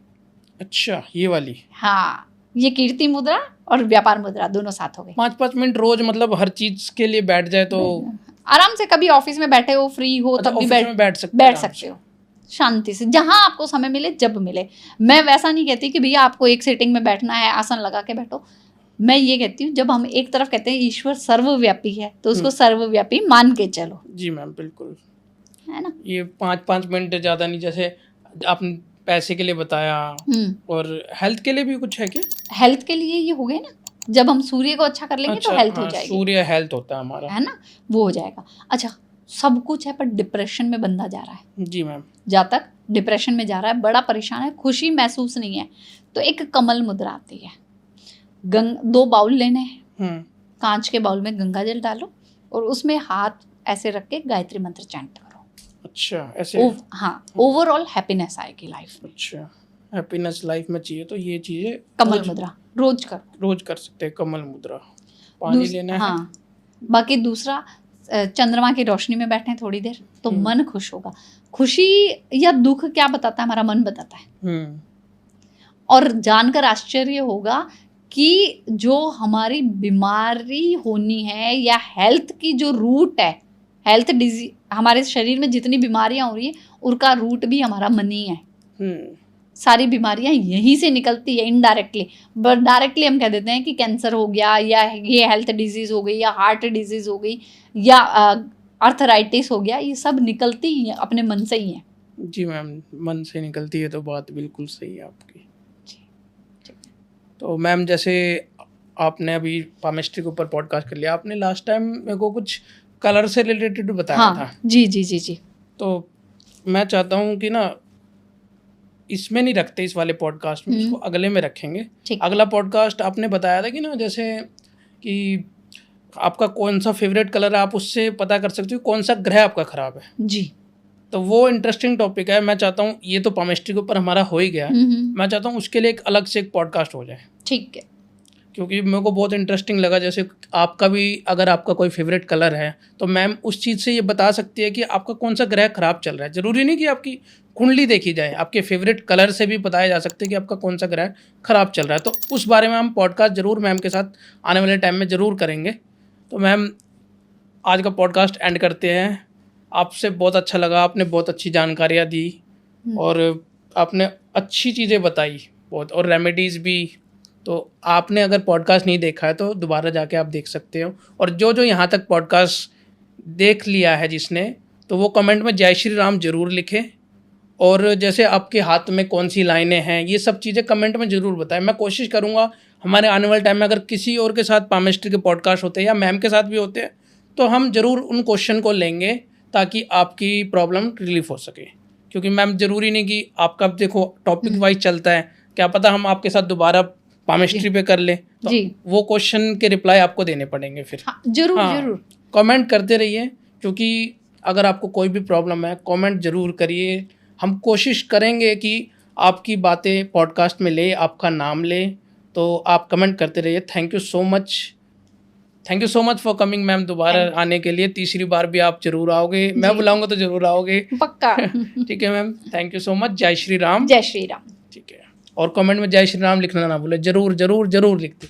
अच्छा, ये वाली। हाँ, ये कीर्ति मुद्रा और व्यापार मुद्रा दोनों साथ हो गए। 5-5 मिनट रोज, मतलब हर चीज के लिए बैठ जाए तो आराम से, कभी ऑफिस में बैठे हो, फ्री हो, अच्छा, तब भी ऑफिस में बैठ सकते हो शांति से, जहां आपको समय मिले, जब मिले। मैं वैसा नहीं कहती कि भैया आपको एक सेटिंग में बैठना है, आसन लगा के बैठो। मैं ये कहती हूँ, जब हम एक तरफ कहते हैं ईश्वर सर्वव्यापी है, तो उसको सर्वव्यापी मान के चलो। जी मैम, बिल्कुल, है ना। ये 5-5 मिनट ज्यादा नहीं, जैसे आपने पैसे के लिए बताया, और हेल्थ के लिए भी कुछ है क्या? हेल्थ के लिए ये हो गए ना, जब हम सूर्य को अच्छा कर लेंगे तो हेल्थ हो जाएगी। सूर्य हेल्थ होता है हमारा, है ना, वो हो जाएगा। अच्छा, सब कुछ है, पर डिप्रेशन में बंदा जा रहा है। जी मैम। जातक डिप्रेशन में जा रहा है, बड़ा परेशान है, खुशी महसूस नहीं है, तो एक कमल मुद्रा आती है। 2 बाउल लेने हैं, कांच के बाउल में गंगा जल डालो और उसमें हाथ ऐसे रख के गायत्री मंत्र चैंट करो। अच्छा, ऐसे। हाँ, ओवरऑल हैप्पीनेस आएगी लाइफ में। अच्छा, हैप्पीनेस लाइफ में चाहिए तो ये चीजें कमल मुद्रा रोज करो। रोज कर सकते हैं कमल मुद्रा। पानी लेना है। हाँ, बाकी दूसरा, चंद्रमा की रोशनी में बैठे थोड़ी देर तो मन खुश होगा। खुशी या दुख क्या बताता है? हमारा मन बताता है। और जानकर आश्चर्य होगा कि जो हमारी बीमारी होनी है या हेल्थ की जो रूट है, हेल्थ डिजीज, हमारे शरीर में जितनी बीमारियां हो रही है उनका रूट भी हमारा मन ही है। सारी बीमारियां यहीं से निकलती है इनडायरेक्टली, बट डायरेक्टली हम कह देते हैं कि कैंसर हो गया, या ये हेल्थ डिजीज हो गई, या हार्ट डिजीज हो गई, या आर्थराइटिस हो गया। ये सब निकलती ही है अपने मन से ही है। जी मैम, मन से निकलती है तो बात बिल्कुल सही है आपकी। तो मैम, जैसे आपने अभी पामिस्ट्री के ऊपर पॉडकास्ट कर लिया, आपने लास्ट टाइम मेरे को कुछ कलर से रिलेटेड बताया था। जी जी जी जी। तो मैं चाहता हूँ कि ना, इसमें नहीं रखते इस वाले पॉडकास्ट में, इसको अगले में रखेंगे। अगला पॉडकास्ट आपने बताया था कि ना, जैसे कि आपका कौन सा फेवरेट कलर है, आप उससे पता कर सकते हो कौन सा ग्रह आपका खराब है। जी। तो वो इंटरेस्टिंग टॉपिक है। मैं चाहता हूँ, ये तो पामिस्ट्री के ऊपर हमारा हो ही गया, मैं चाहता हूँ उसके लिए एक अलग से एक पॉडकास्ट हो जाए। ठीक है। क्योंकि मेरे को बहुत इंटरेस्टिंग लगा। जैसे आपका भी, अगर आपका कोई फेवरेट कलर है तो मैम उस चीज़ से ये बता सकती है कि आपका कौन सा ग्रह खराब चल रहा है। ज़रूरी नहीं कि आपकी कुंडली देखी जाए, आपके फेवरेट कलर से भी बताया जा सकता है कि आपका कौन सा ग्रह खराब चल रहा है। तो उस बारे में हम पॉडकास्ट ज़रूर मैम के साथ आने वाले टाइम में ज़रूर करेंगे। तो मैम, आज का पॉडकास्ट एंड करते हैं। आपसे बहुत अच्छा लगा, आपने बहुत अच्छी जानकारियाँ दी और आपने अच्छी चीज़ें बताई बहुत, और रेमेडीज़ भी। तो आपने अगर पॉडकास्ट नहीं देखा है तो दोबारा जाके आप देख सकते हो। और जो यहाँ तक पॉडकास्ट देख लिया है जिसने, तो वो कमेंट में जय श्री राम ज़रूर लिखे। और जैसे आपके हाथ में कौन सी लाइनें हैं, ये सब चीज़ें कमेंट में ज़रूर बताएं। मैं कोशिश करूँगा हमारे आने वाले टाइम में अगर किसी और के साथ पामिस्ट्री के पॉडकास्ट होते हैं या मैम के साथ भी होते हैं, तो हम ज़रूर उन क्वेश्चन को लेंगे ताकि आपकी प्रॉब्लम रिलीफ हो सके। क्योंकि मैम, ज़रूरी नहीं कि आपका, देखो टॉपिक वाइज चलता है, क्या पता हम आपके साथ दोबारा पामिस्ट्री पे कर ले, तो वो क्वेश्चन के रिप्लाई आपको देने पड़ेंगे फिर। जरूर कमेंट करते रहिए, क्योंकि अगर आपको कोई भी प्रॉब्लम है कमेंट ज़रूर करिए। हम कोशिश करेंगे कि आपकी बातें पॉडकास्ट में ले, आपका नाम ले, तो आप कमेंट करते रहिए। Thank you so much for coming ma'am, दोबारा आने के लिए। तीसरी बार भी आप जरूर आओगे, मैं बुलाऊंगा तो जरूर आओगे, पक्का। ठीक है ma'am, thank you so much. जय श्री राम। जय श्री राम। ठीक है, और कमेंट में जय श्री राम लिखना ना भूले, जरूर जरूर जरूर लिखते।